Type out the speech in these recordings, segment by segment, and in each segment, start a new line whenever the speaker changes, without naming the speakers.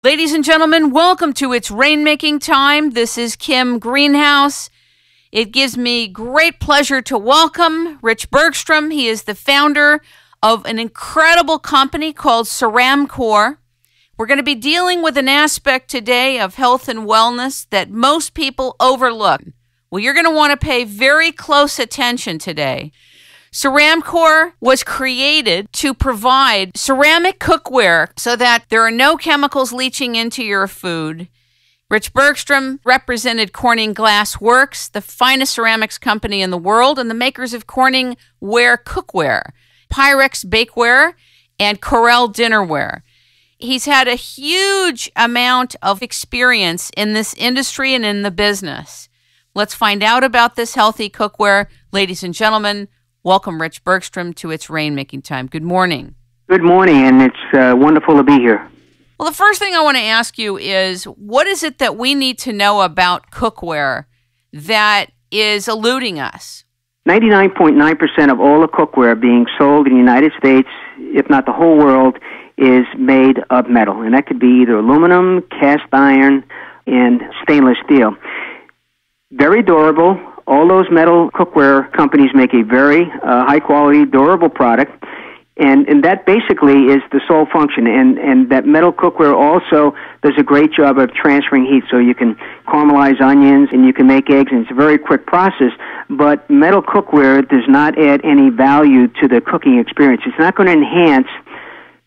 Ladies and gentlemen, welcome to It's Rainmaking Time. This is Kim Greenhouse. It gives me great pleasure to welcome Rich Bergstrom. He is the founder of an incredible company called Ceramcor. We're going to be dealing with an aspect today of health and wellness that most people overlook. Well, you're going to want to pay very close attention today. Ceramcor was created to provide ceramic cookware so that there are no chemicals leaching into your food. Rich Bergstrom represented Corning Glass Works, the finest ceramics company in the world, and the makers of Corning Ware Cookware, Pyrex Bakeware, and Corel Dinnerware. He's had a huge amount of experience in this industry and in the business. Let's find out about this healthy cookware. Ladies and gentlemen, welcome Rich Bergstrom to It's Rainmaking Time. Good morning.
Good morning, and it's wonderful to be here.
Well, the first thing I want to ask you is, what is it that we need to know about cookware that is eluding us?
99.9% of all the cookware being sold in the United States, if not the whole world, is made of metal. And that could be either aluminum, cast iron, and stainless steel. Very durable. All those metal cookware companies make a very high-quality, durable product, and that basically is the sole function. And that metal cookware also does a great job of transferring heat, so you can caramelize onions and you can make eggs, and it's a very quick process. But metal cookware does not add any value to the cooking experience. It's not going to enhance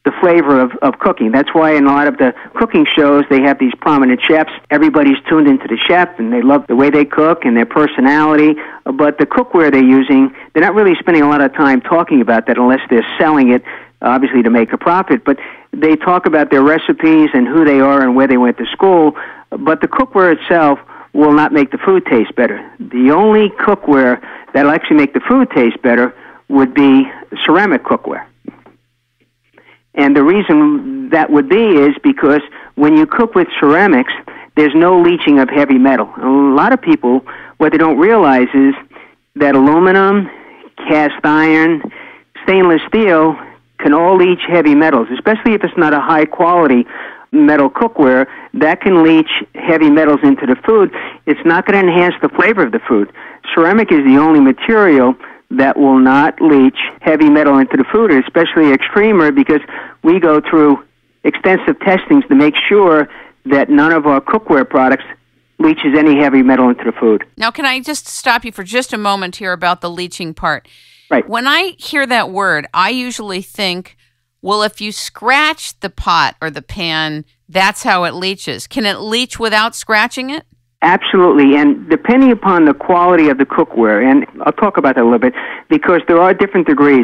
the flavor of cooking. That's why in a lot of the cooking shows they have these prominent chefs. Everybody's tuned into the chef and they love the way they cook and their personality, but the cookware they're using, they're not really spending a lot of time talking about that unless they're selling it, obviously to make a profit, but they talk about their recipes and who they are and where they went to school, but the cookware itself will not make the food taste better. The only cookware that'll actually make the food taste better would be ceramic cookware. And the reason that would be is because when you cook with ceramics, there's no leaching of heavy metal. A lot of people, what they don't realize is that aluminum, cast iron, stainless steel can all leach heavy metals, especially if it's not a high-quality metal cookware. That can leach heavy metals into the food. It's not going to enhance the flavor of the food. Ceramic is the only material that will not leach heavy metal into the food, especially Xtrema, because we go through extensive testings to make sure that none of our cookware products leaches any heavy metal into the food.
Now, can I just stop you for just a moment here about the leaching part?
Right.
When I hear that word, I usually think, well, if you scratch the pot or the pan, that's how it leaches. Can it leach without scratching it?
Absolutely, and depending upon the quality of the cookware, and I'll talk about that a little bit, because there are different degrees.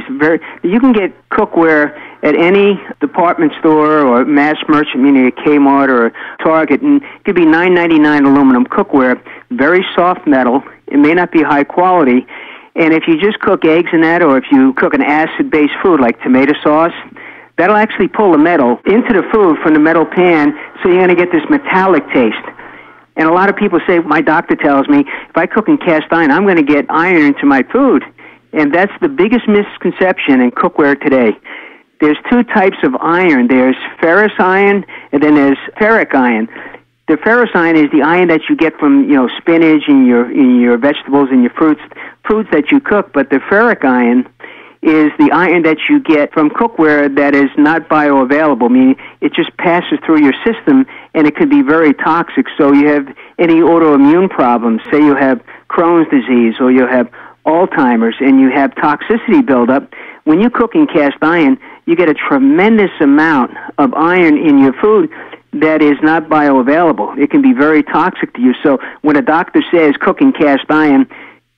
You can get cookware at any department store or mass merchant, meaning a Kmart or a Target, and it could be $9.99 aluminum cookware, very soft metal. It may not be high quality, and if you just cook eggs in that, or if you cook an acid-based food like tomato sauce, that'll actually pull the metal into the food from the metal pan, so you're going to get this metallic taste. And a lot of people say, my doctor tells me, if I cook in cast iron, I'm going to get iron into my food. And that's the biggest misconception in cookware today. There's two types of iron. There's ferrous iron, and then there's ferric iron. The ferrous iron is the iron that you get from, spinach and your vegetables and your foods that you cook. But the ferric iron is the iron that you get from cookware that is not bioavailable, meaning it just passes through your system, and it can be very toxic. So you have any autoimmune problems, say you have Crohn's disease or you have Alzheimer's and you have toxicity buildup, when you cook in cast iron, you get a tremendous amount of iron in your food that is not bioavailable. It can be very toxic to you. So when a doctor says cook in cast iron,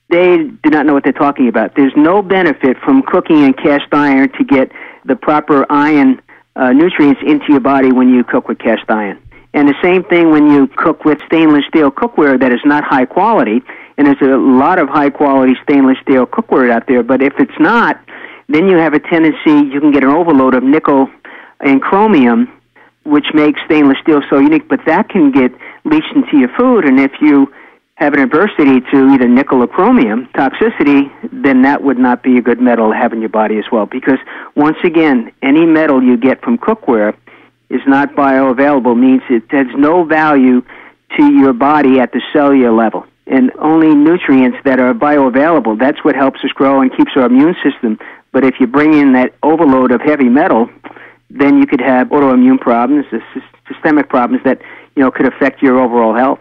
they do not know what they're talking about. There's no benefit from cooking in cast iron to get the proper iron nutrients into your body when you cook with cast iron. And the same thing when you cook with stainless steel cookware that is not high quality, and there's a lot of high quality stainless steel cookware out there, but if it's not, then you have a tendency, you can get an overload of nickel and chromium, which makes stainless steel so unique, but that can get leached into your food, and if you have an adversity to either nickel or chromium toxicity, then that would not be a good metal to have in your body as well. Because, once again, any metal you get from cookware is not bioavailable means it has no value to your body at the cellular level. And only nutrients that are bioavailable, that's what helps us grow and keeps our immune system. But if you bring in that overload of heavy metal, then you could have autoimmune problems, systemic problems that, could affect your overall health.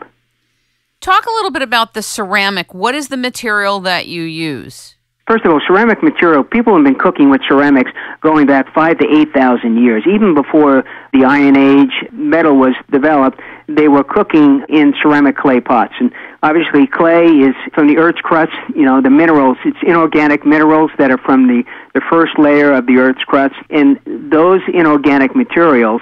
Talk a little bit about the ceramic. What is the material that you use?
First of all, ceramic material, people have been cooking with ceramics going back 5,000 to 8,000 years. Even before the Iron Age metal was developed, they were cooking in ceramic clay pots. And obviously clay is from the Earth's crust, the minerals. It's inorganic minerals that are from the first layer of the Earth's crust. And those inorganic materials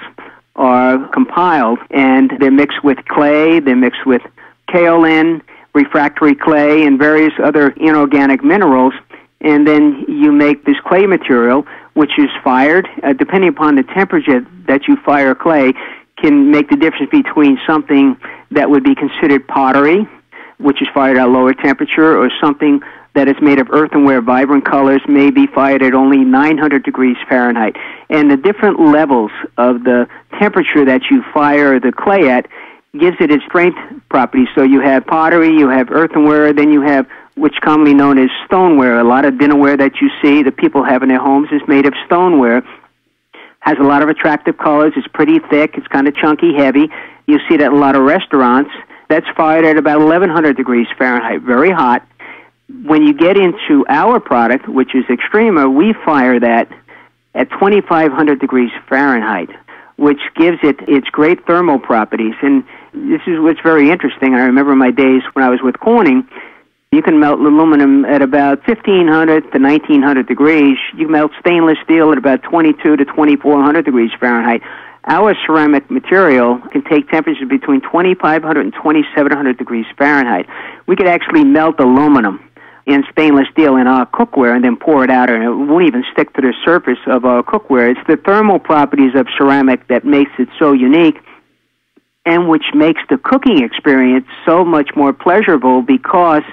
are compiled, and they're mixed with clay, they're mixed with kaolin, refractory clay, and various other inorganic minerals. And then you make this clay material, which is fired, depending upon the temperature that you fire clay, can make the difference between something that would be considered pottery, which is fired at a lower temperature, or something that is made of earthenware, vibrant colors, may be fired at only 900 degrees Fahrenheit. And the different levels of the temperature that you fire the clay at gives it its strength properties. So you have pottery, you have earthenware, then you have what's commonly known as stoneware. A lot of dinnerware that you see that people have in their homes is made of stoneware. Has a lot of attractive colors. It's pretty thick. It's kind of chunky, heavy. You see that in a lot of restaurants. That's fired at about 1,100 degrees Fahrenheit, very hot. When you get into our product, which is Xtrema, we fire that at 2,500 degrees Fahrenheit, which gives it its great thermal properties. And this is what's very interesting. I remember my days when I was with Corning. You can melt aluminum at about 1,500 to 1,900 degrees. You melt stainless steel at about 2,200 to 2,400 degrees Fahrenheit. Our ceramic material can take temperatures between 2,500 and 2,700 degrees Fahrenheit. We could actually melt aluminum in stainless steel in our cookware and then pour it out, and it won't even stick to the surface of our cookware. It's the thermal properties of ceramic that makes it so unique, and which makes the cooking experience so much more pleasurable, because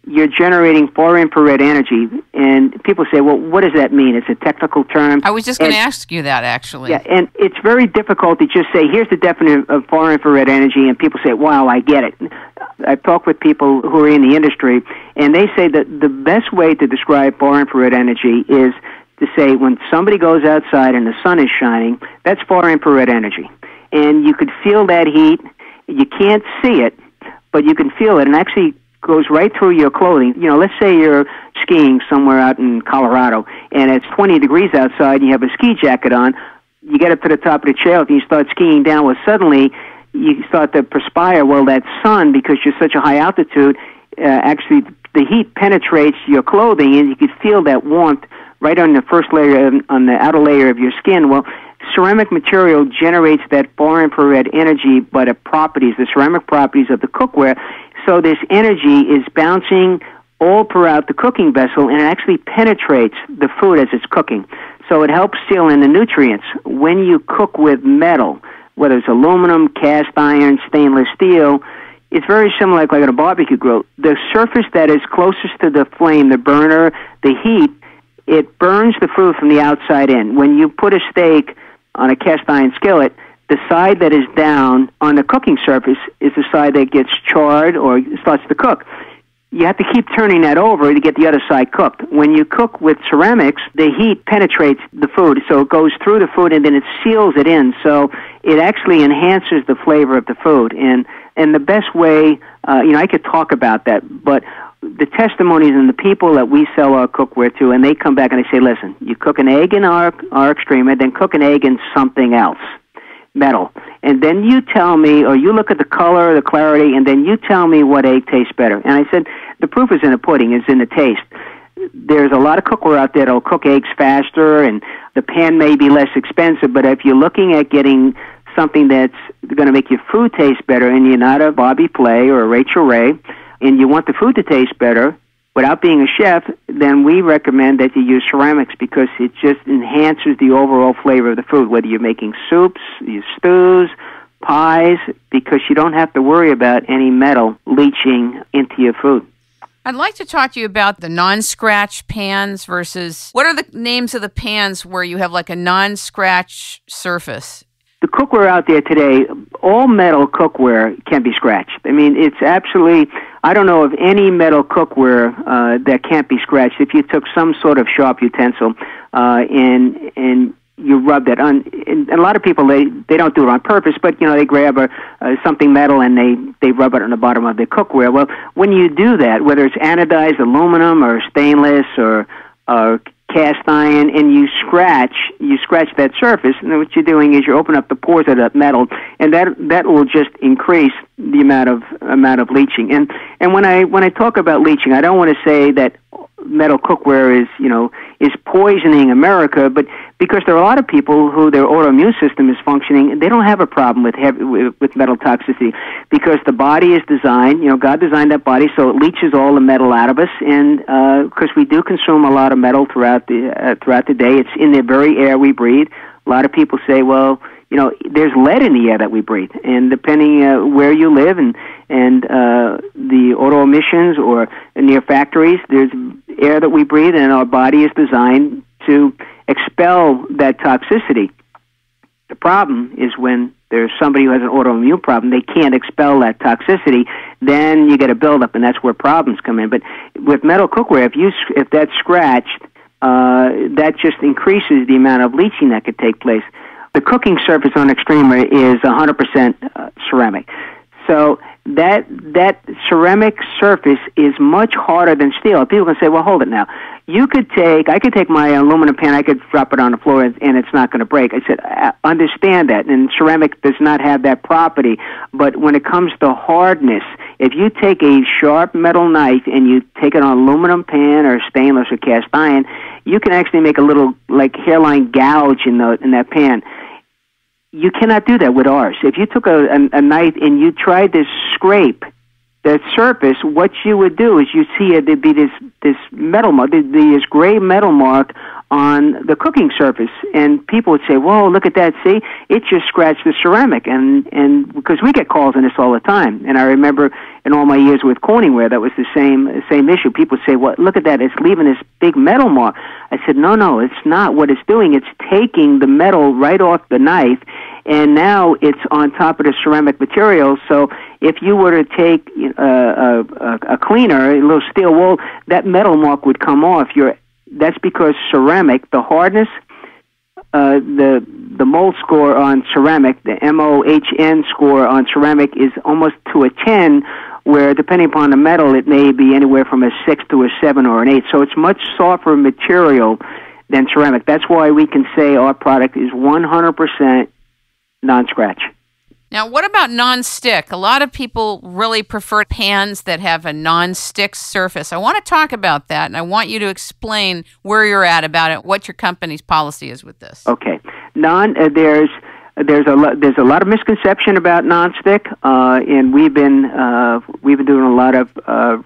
you're generating far-infrared energy. And people say, well, what does that mean? It's a technical term.
I was just going to ask you that, actually.
Yeah, and it's very difficult to just say, here's the definition of far-infrared energy, and people say, wow, I get it. I've talked with people who are in the industry, and they say that the best way to describe far-infrared energy is to say when somebody goes outside and the sun is shining, that's far-infrared energy. And you could feel that heat. You can't see it, but you can feel it, and actually goes right through your clothing. Let's say you're skiing somewhere out in Colorado, and it's 20 degrees outside, and you have a ski jacket on. You get up to the top of the chairlift, and you start skiing down. Well, suddenly, you start to perspire. Well, that sun, because you're such a high altitude, actually, the heat penetrates your clothing, and you can feel that warmth right on the first layer, on the outer layer of your skin. Well, ceramic material generates that far-infrared energy by the ceramic properties of the cookware. So this energy is bouncing all throughout the cooking vessel, and it actually penetrates the food as it's cooking. So it helps seal in the nutrients. When you cook with metal, whether it's aluminum, cast iron, stainless steel, it's very similar like on a barbecue grill. The surface that is closest to the flame, the burner, the heat, it burns the food from the outside in. When you put a steak on a cast iron skillet, the side that is down on the cooking surface is the side that gets charred or starts to cook. You have to keep turning that over to get the other side cooked. When you cook with ceramics, the heat penetrates the food, so it goes through the food and then it seals it in. So it actually enhances the flavor of the food. And the best way, I could talk about that, but the testimonies and the people that we sell our cookware to, and they come back and they say, listen, you cook an egg in our Xtrema, then cook an egg in something else, metal. And then you tell me, or you look at the color, the clarity, and then you tell me what egg tastes better. And I said, the proof is in the pudding, is in the taste. There's a lot of cookware out there that'll cook eggs faster, and the pan may be less expensive, but if you're looking at getting something that's going to make your food taste better, and you're not a Bobby Flay or a Rachel Ray, and you want the food to taste better without being a chef, then we recommend that you use ceramics, because it just enhances the overall flavor of the food, whether you're making soups, your stews, pies, because you don't have to worry about any metal leaching into your food.
I'd like to talk to you about the non-scratch pans versus, what are the names of the pans where you have like a non-scratch surface?
the cookware out there today, all metal cookware can be scratched. I mean, it's absolutely, I don't know of any metal cookware that can't be scratched. If you took some sort of sharp utensil and you rub that on, and a lot of people, they don't do it on purpose, but, they grab something metal and they rub it on the bottom of their cookware. Well, when you do that, whether it's anodized aluminum or stainless or cast iron, and you scratch that surface, and then what you're doing is you open up the pores of that metal, and that will just increase the amount of leaching. And when I talk about leaching, I don't want to say that metal cookware is poisoning America, but because there are a lot of people who their autoimmune system is functioning, and they don't have a problem with metal toxicity, because the body is designed, God designed that body so it leaches all the metal out of us, and because we do consume a lot of metal throughout the day, it's in the very air we breathe. A lot of people say, well, there's lead in the air that we breathe, and depending where you live and the auto emissions or near factories, there's air that we breathe, and our body is designed to expel that toxicity. The problem is when there's somebody who has an autoimmune problem, they can't expel that toxicity, then you get a buildup, and that's where problems come in. But with metal cookware, if that's scratched, that just increases the amount of leaching that could take place. The cooking surface on Xtrema is 100% ceramic. So that ceramic surface is much harder than steel. People can say, well, hold it now. I could take my aluminum pan, I could drop it on the floor, and it's not going to break. I said, I understand that, and ceramic does not have that property. But when it comes to hardness, if you take a sharp metal knife and you take it on an aluminum pan or stainless or cast iron, you can actually make a little, like, hairline gouge in that pan. You cannot do that with ours. If you took a knife and you tried to scrape the surface, what you would do is you see there'd be this metal mark, this gray metal mark on the cooking surface, and people would say, "Whoa, look at that! See, it just scratched the ceramic." And because we get calls on this all the time, and I remember in all my years with Corningware, that was the same issue. People say, "Well, look at that! It's leaving this big metal mark." I said, "No, it's not. What it's doing, it's taking the metal right off the knife, and now it's on top of the ceramic material. So if you were to take a cleaner, a little steel wool, that metal mark would come off. That's because ceramic, the hardness, the mold score on ceramic, the MOHN score on ceramic is almost to a 10, where depending upon the metal, it may be anywhere from a 6 to a 7 or an 8. So it's much softer material than ceramic. That's why we can say our product is 100% non-scratch.
Now, what about non-stick? A lot of people really prefer pans that have a non-stick surface. I want to talk about that, and I want you to explain where you're at about it, what your company's policy is with this.
Okay. There's a lot of misconception about non-stick, and we've been doing a lot of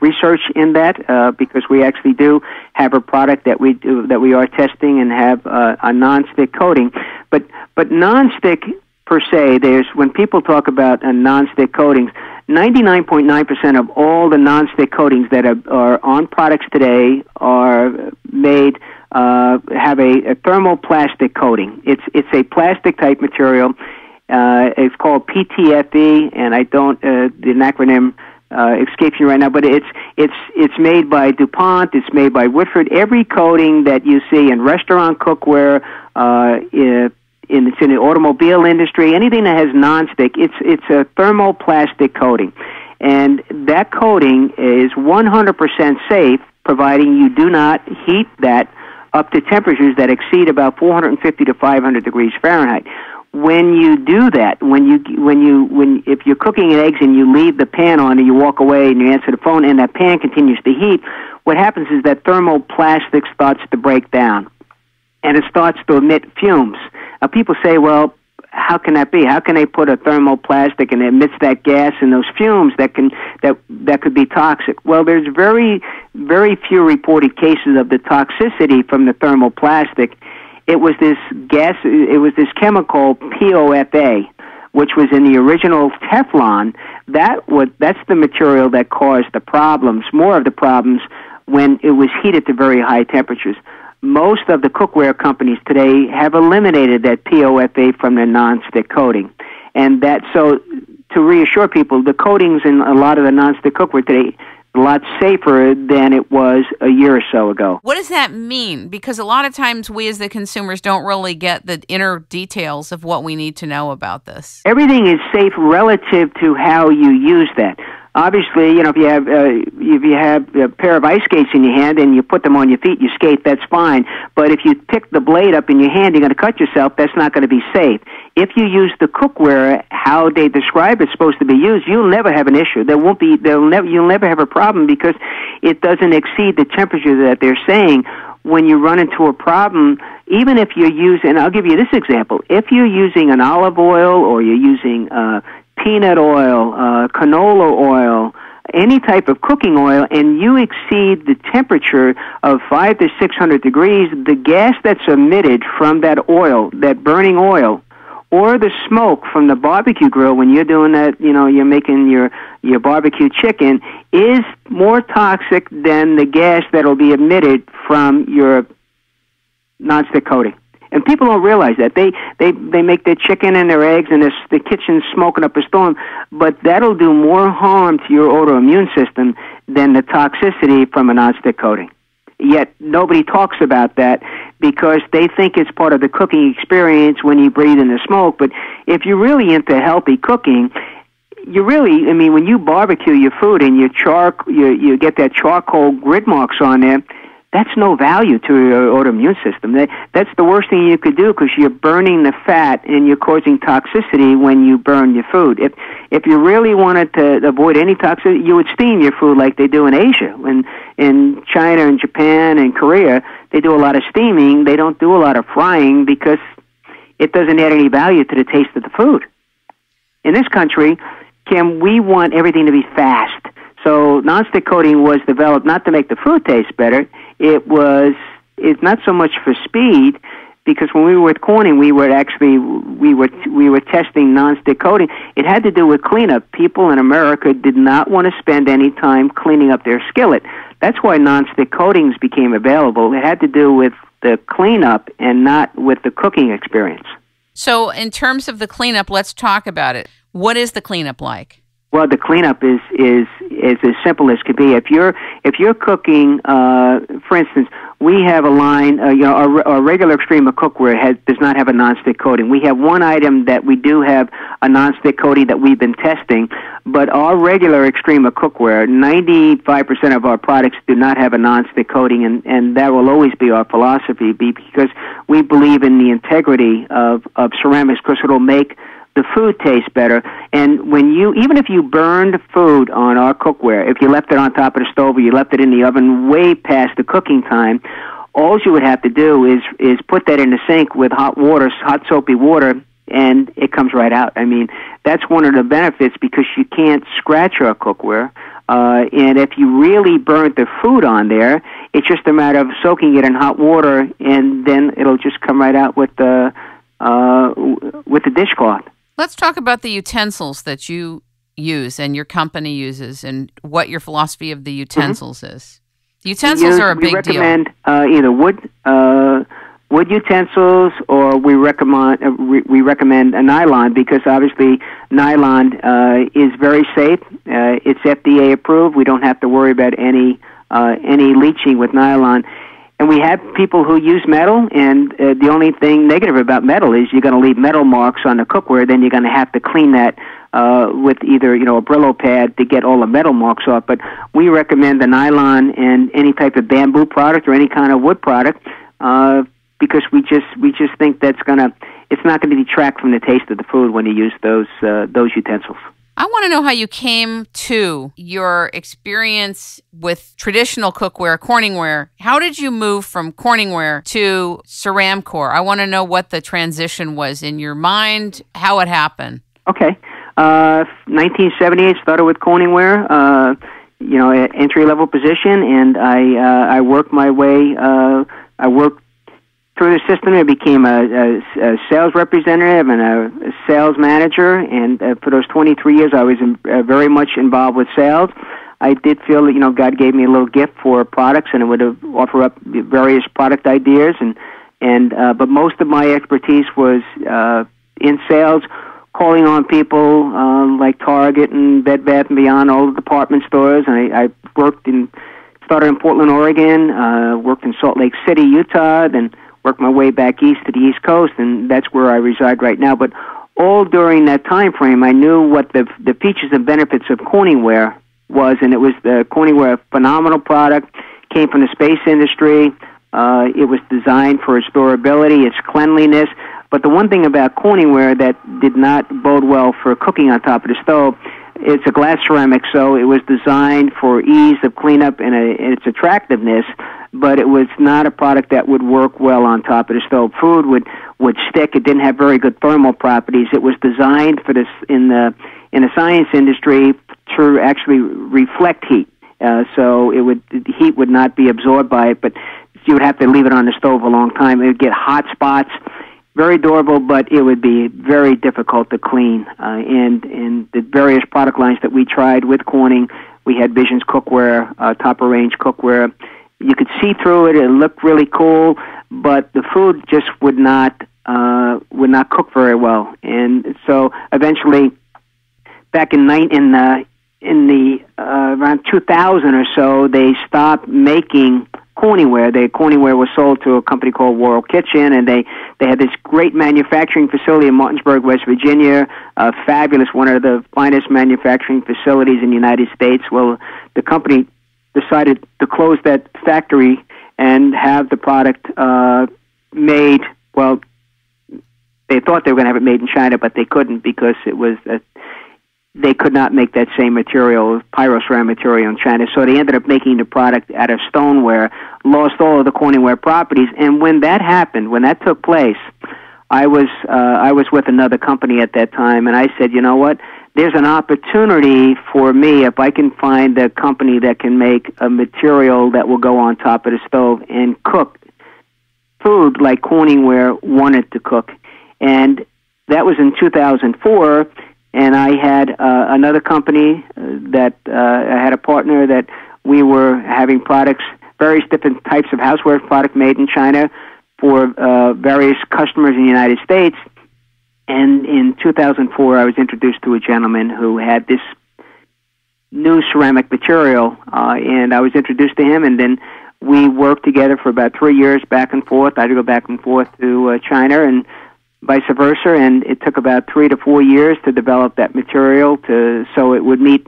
research in that because we actually do have a product that we are testing and have a non-stick coating, but non-stick per se, when people talk about non-stick coatings, 99.9% of all the non-stick coatings that are on products today are made have a thermoplastic coating. It's a plastic type material. It's called PTFE, and I don't the acronym escapes me right now, but it's made by DuPont. It's made by Woodford. Every coating that you see in restaurant cookware, it's in the automobile industry, anything that has nonstick, it's a thermoplastic coating. And that coating is 100% safe, providing you do not heat that up to temperatures that exceed about 450 to 500 degrees Fahrenheit. When you do that, if you're cooking eggs and you leave the pan on and you walk away and you answer the phone and that pan continues to heat, what happens is that thermoplastic starts to break down and it starts to emit fumes. Now, people say, well, how can that be? How can they put a thermoplastic and it emits that gas and those fumes that could be toxic? Well, there's very, very few reported cases of the toxicity from the thermoplastic. It was this gas. It was this chemical POFA, which was in the original Teflon. That's the material that caused the problems, more of the problems, when it was heated to very high temperatures. most of the cookware companies today have eliminated that POFA from their nonstick coating. And that, so to reassure people, the coatings in a lot of the nonstick cookware today a lot safer than it was a year or so ago.
What does that mean? Because a lot of times we as the consumers don't really get the inner details of what we need to know about this.
Everything is safe relative to how you use that. Obviously, you know, if you have a pair of ice skates in your hand and you put them on your feet, you skate, that's fine. But if you pick the blade up in your hand, you're going to cut yourself. That's not going to be safe. If you use the cookware how they describe it's supposed to be used, you'll never have an issue. You'll never have a problem because it doesn't exceed the temperature that they're saying. When you run into a problem, even if you're using, I'll give you this example. If you're using an olive oil or you're using peanut oil, canola oil, any type of cooking oil, and you exceed the temperature of 500 to 600 degrees, the gas that's emitted from that oil, that burning oil, or the smoke from the barbecue grill when you're doing that, you know, you're making your barbecue chicken, is more toxic than the gas that'll be emitted from your nonstick coating. And people don't realize that. They make their chicken and their eggs, and the kitchen's smoking up a storm, but that'll do more harm to your autoimmune system than the toxicity from a nonstick coating. Yet nobody talks about that because they think it's part of the cooking experience when you breathe in the smoke. But if you're really into healthy cooking, when you barbecue your food and you get that charcoal grid marks on there, that's no value to your autoimmune system. That's the worst thing you could do because you're burning the fat and you're causing toxicity when you burn your food. If you really wanted to avoid any toxicity, you would steam your food like they do in Asia. In China and Japan and Korea, they do a lot of steaming. They don't do a lot of frying because it doesn't add any value to the taste of the food. In this country, Kim, we want everything to be fast. So nonstick coating was developed not to make the food taste better. It's not so much for speed, because when we were with Corning, we were testing nonstick coating. It had to do with cleanup. People in America did not want to spend any time cleaning up their skillet. That's why nonstick coatings became available. It had to do with the cleanup and not with the cooking experience.
So in terms of the cleanup, let's talk about it. What is the cleanup like?
Well, the cleanup is as simple as could be. If you're cooking, for instance, we have a line. Our regular Xtrema cookware does not have a nonstick coating. We have one item that we do have a nonstick coating that we've been testing, but our regular Xtrema cookware, 95% of our products do not have a nonstick coating, and that will always be our philosophy, because we believe in the integrity of ceramics, because it'll make the food tastes better. And even if you burned food on our cookware, if you left it on top of the stove or you left it in the oven way past the cooking time, all you would have to do is put that in the sink with hot soapy water, and it comes right out. I mean, that's one of the benefits, because you can't scratch our cookware. And if you really burnt the food on there, it's just a matter of soaking it in hot water, and then it'll just come right out with the dishcloth.
Let's talk about the utensils that you use and your company uses, and what your philosophy of the utensils is. The utensils are a big deal. We recommend
either wood utensils, or we recommend a nylon, because obviously nylon is very safe. It's FDA approved. We don't have to worry about any leaching with nylon. And we have people who use metal, and the only thing negative about metal is you're going to leave metal marks on the cookware. Then you're going to have to clean that with either a Brillo pad to get all the metal marks off. But we recommend the nylon and any type of bamboo product or any kind of wood product, because we just think it's not going to detract from the taste of the food when you use those utensils.
I want to know how you came to your experience with traditional cookware, Corningware. How did you move from Corningware to Ceramcor? I want to know what the transition was in your mind, how it happened.
Okay. 1978, started with Corningware, entry-level position, and I worked my way, through the system. I became a sales representative and a sales manager, and for those 23 years I was very much involved with sales. I did feel that, God gave me a little gift for products, and it would offer up various product ideas, but most of my expertise was in sales, calling on people like Target and Bed Bath & Beyond, all the department stores. And I started in Portland, Oregon, worked in Salt Lake City, Utah, then worked my way back east to the East Coast, and that's where I reside right now. But all during that time frame, I knew what the features and benefits of Corningware was, and it was the Corningware, phenomenal product, came from the space industry. It was designed for its durability, its cleanliness. But the one thing about Corningware that did not bode well for cooking on top of the stove, it's a glass ceramic, so it was designed for ease of cleanup and its attractiveness, but it was not a product that would work well on top of the stove. Food would stick. It didn't have very good thermal properties. It was designed for this in the science industry to actually reflect heat. So the heat would not be absorbed by it, but you would have to leave it on the stove a long time. It would get hot spots. Very durable, but it would be very difficult to clean. And the various product lines that we tried with Corning, we had Visions Cookware, top-of-range cookware. You could see through it. It looked really cool, but the food just would not cook very well. And so eventually, back in around 2000 or so, they stopped making Corningware. Corningware was sold to a company called World Kitchen, and they had this great manufacturing facility in Martinsburg, West Virginia, fabulous, one of the finest manufacturing facilities in the United States. Well, the company decided to close that factory and have the product made, well, they thought they were going to have it made in China, but they couldn't because it was they could not make that same material, Pyroceram material, in China. So they ended up making the product out of stoneware, lost all of the Corningware properties. And when that happened, when that took place, I was with another company at that time, and I said, you know what? There's an opportunity for me if I can find a company that can make a material that will go on top of the stove and cook food like Corningware wanted to cook. And that was in 2004. And I had another company that I had a partner that we were having products, various different types of houseware product made in China for various customers in the United States. And in 2004, I was introduced to a gentleman who had this new ceramic material, and I was introduced to him, and then we worked together for about 3 years back and forth. I had to go back and forth to China, and vice versa, and it took about 3 to 4 years to develop that material so it would meet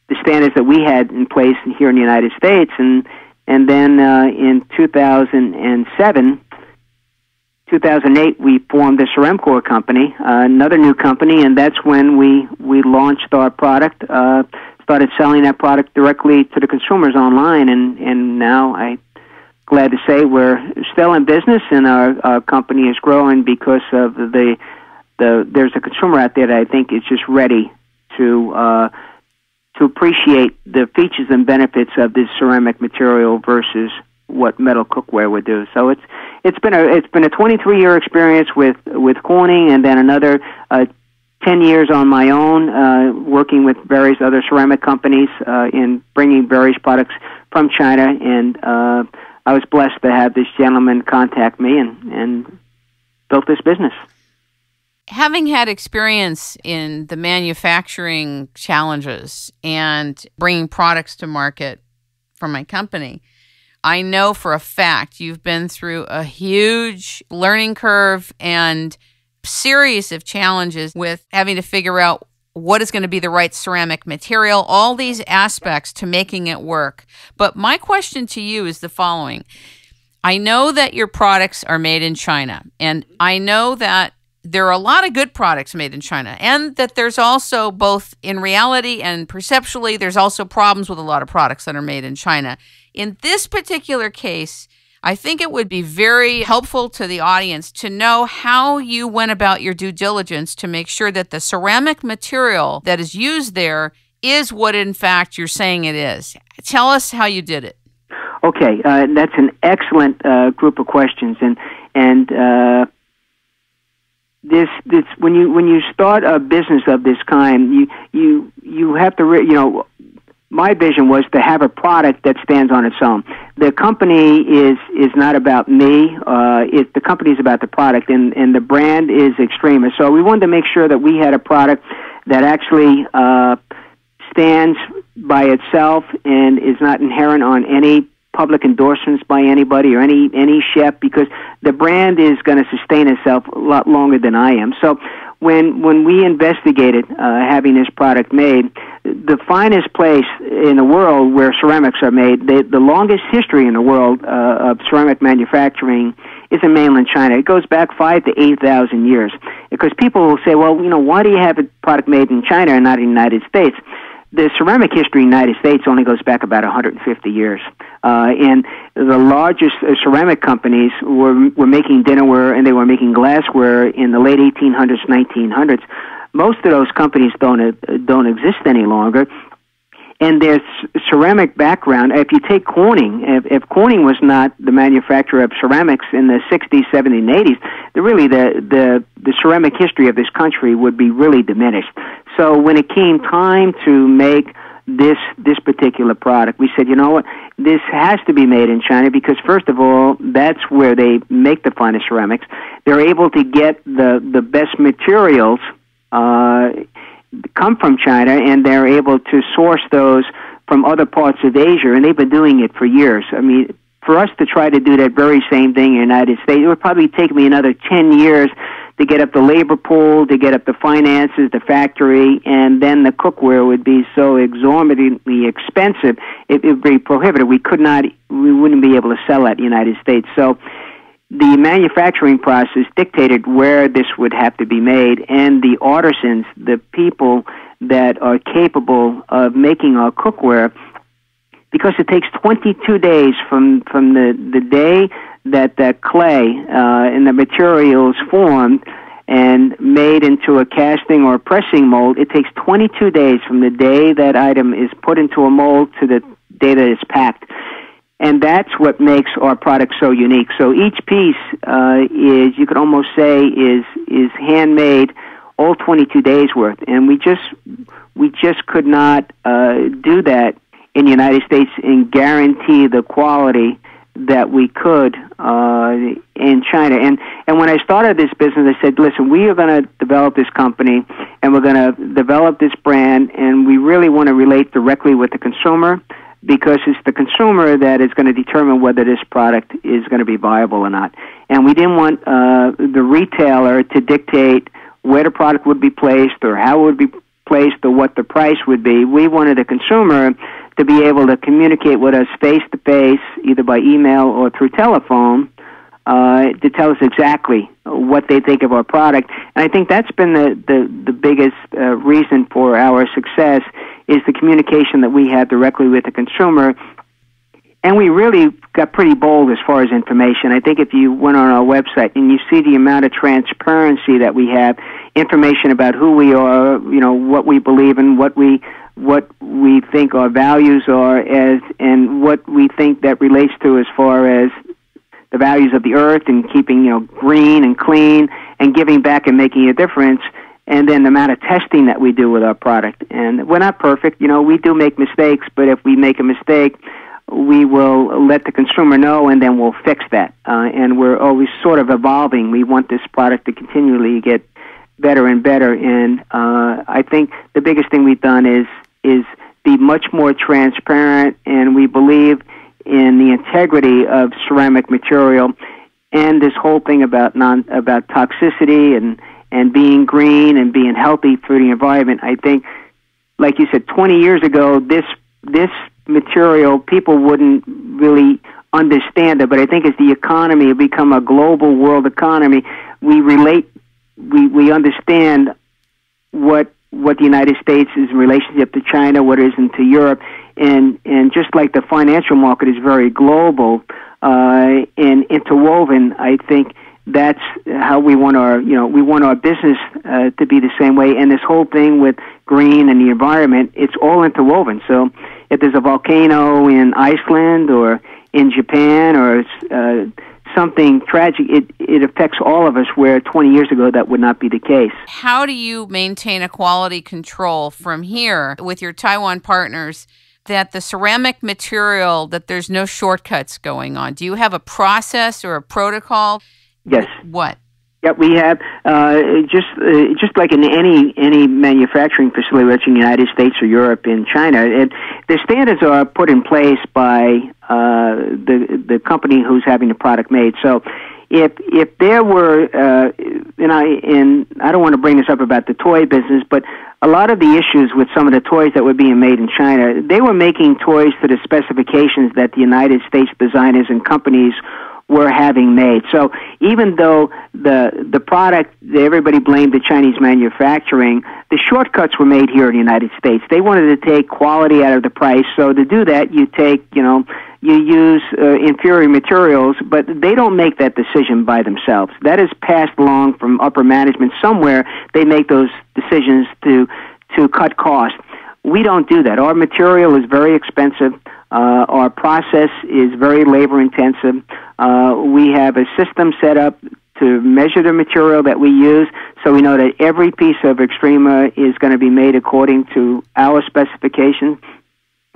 the standards that we had in place here in the United States. And then in 2008, we formed the Ceramcor company, another new company, and that's when we launched our product, started selling that product directly to the consumers online, and now I'm glad to say we're still in business, and our company is growing because of there's a consumer out there that I think is just ready to appreciate the features and benefits of this ceramic material versus what metal cookware would do. So it's been a 23-year experience with Corning, and then another 10 years on my own working with various other ceramic companies in bringing various products from China, and I was blessed to have this gentleman contact me and built this business.
Having had experience in the manufacturing challenges and bringing products to market for my company, I know for a fact you've been through a huge learning curve and series of challenges with having to figure out what is going to be the right ceramic material, all these aspects to making it work. But my question to you is the following. I know that your products are made in China, and I know that there are a lot of good products made in China, and that there's also, both in reality and perceptually, there's also problems with a lot of products that are made in China. In this particular case, I think it would be very helpful to the audience to know how you went about your due diligence to make sure that the ceramic material that is used there is what, in fact, you're saying it is. Tell us how you did it.
Okay, that's an excellent group of questions, and this when you start a business of this kind, you have to my vision was to have a product that stands on its own. The company is not about me. The company is about the product, and the brand is Xtrema. So we wanted to make sure that we had a product that actually stands by itself and is not inherent on any public endorsements by anybody or any chef, because the brand is going to sustain itself a lot longer than I am. So when we investigated having this product made, the finest place in the world where ceramics are made, the longest history in the world of ceramic manufacturing is in mainland China. It goes back 5,000 to 8,000 years. Because people will say, well, why do you have a product made in China and not in the United States? The ceramic history in the United States only goes back about 150 years. And the largest ceramic companies were making dinnerware and they were making glassware in the late 1800s, 1900s. Most of those companies don't exist any longer. And their ceramic background, if you take Corning, if Corning was not the manufacturer of ceramics in the 60s, 70s, and 80s, the ceramic history of this country would be really diminished. So when it came time to make this particular product, we said, you know what, this has to be made in China because, first of all, that's where they make the finest ceramics. They're able to get the best materials come from China, and they're able to source those from other parts of Asia, and they've been doing it for years. I mean, for us to try to do that very same thing in the United States, it would probably take me another 10 years to get up the labor pool, to get up the finances, the factory, and then the cookware would be so exorbitantly expensive, it would be prohibitive. We wouldn't be able to sell that in the United States. So the manufacturing process dictated where this would have to be made, and the artisans, the people that are capable of making our cookware, because it takes 22 days from the day that the clay and the materials formed and made into a casting or a pressing mold. It takes 22 days from the day that item is put into a mold to the day that it's packed. And that's what makes our product so unique. So each piece is, you could almost say, is handmade all 22 days worth. And we just could not do that in the United States and guarantee the quality that we could in China. And when I started this business, I said, listen, we are going to develop this company and we're going to develop this brand, and we really want to relate directly with the consumer, because it's the consumer that is going to determine whether this product is going to be viable or not. And we didn't want the retailer to dictate where the product would be placed or how it would be placed or what the price would be. We wanted the consumer to be able to communicate with us face-to-face, either by email or through telephone, to tell us exactly what they think of our product. And I think that's been the biggest reason for our success, is the communication that we have directly with the consumer. And we really got pretty bold as far as information. I think if you went on our website and you see the amount of transparency that we have, information about who we are, what we believe in, what we think our values are, and what we think that relates to as far as the values of the earth and keeping green and clean and giving back and making a difference, and then the amount of testing that we do with our product. And we're not perfect. We do make mistakes, but if we make a mistake, we will let the consumer know, and then we'll fix that. And we're always sort of evolving. We want this product to continually get better and better. And I think the biggest thing we've done is be much more transparent, and we believe in the integrity of ceramic material and this whole thing about toxicity and being green and being healthy through the environment. I think, like you said, 20 years ago, this material, people wouldn't really understand it, but I think as the economy has become a global world economy, we understand what the United States is in relationship to China, what it is into Europe, and just like the financial market is very global and interwoven, I think that's how we want our business to be the same way. And this whole thing with green and the environment, it's all interwoven. So if there's a volcano in Iceland or in Japan or something tragic, it affects all of us, where 20 years ago that would not be the case.
How do you maintain a quality control from here with your Taiwan partners? that the ceramic material, that there's no shortcuts going on. Do you have a process or a protocol?
Yes.
What?
Yeah, we have just like in any manufacturing facility, whether it's in the United States or Europe, in China, the standards are put in place by the company who's having the product made. So, if there were, and I don't want to bring this up about the toy business, but a lot of the issues with some of the toys that were being made in China, they were making toys to the specifications that the United States designers and companies were having made. So even though the product, everybody blamed the Chinese manufacturing, the shortcuts were made here in the United States. They wanted to take quality out of the price. So to do that, you use inferior materials, but they don't make that decision by themselves. That is passed along from upper management. Somewhere they make those decisions to cut costs. We don't do that. Our material is very expensive. Our process is very labor intensive. We have a system set up to measure the material that we use, so we know that every piece of Xtrema is going to be made according to our specifications.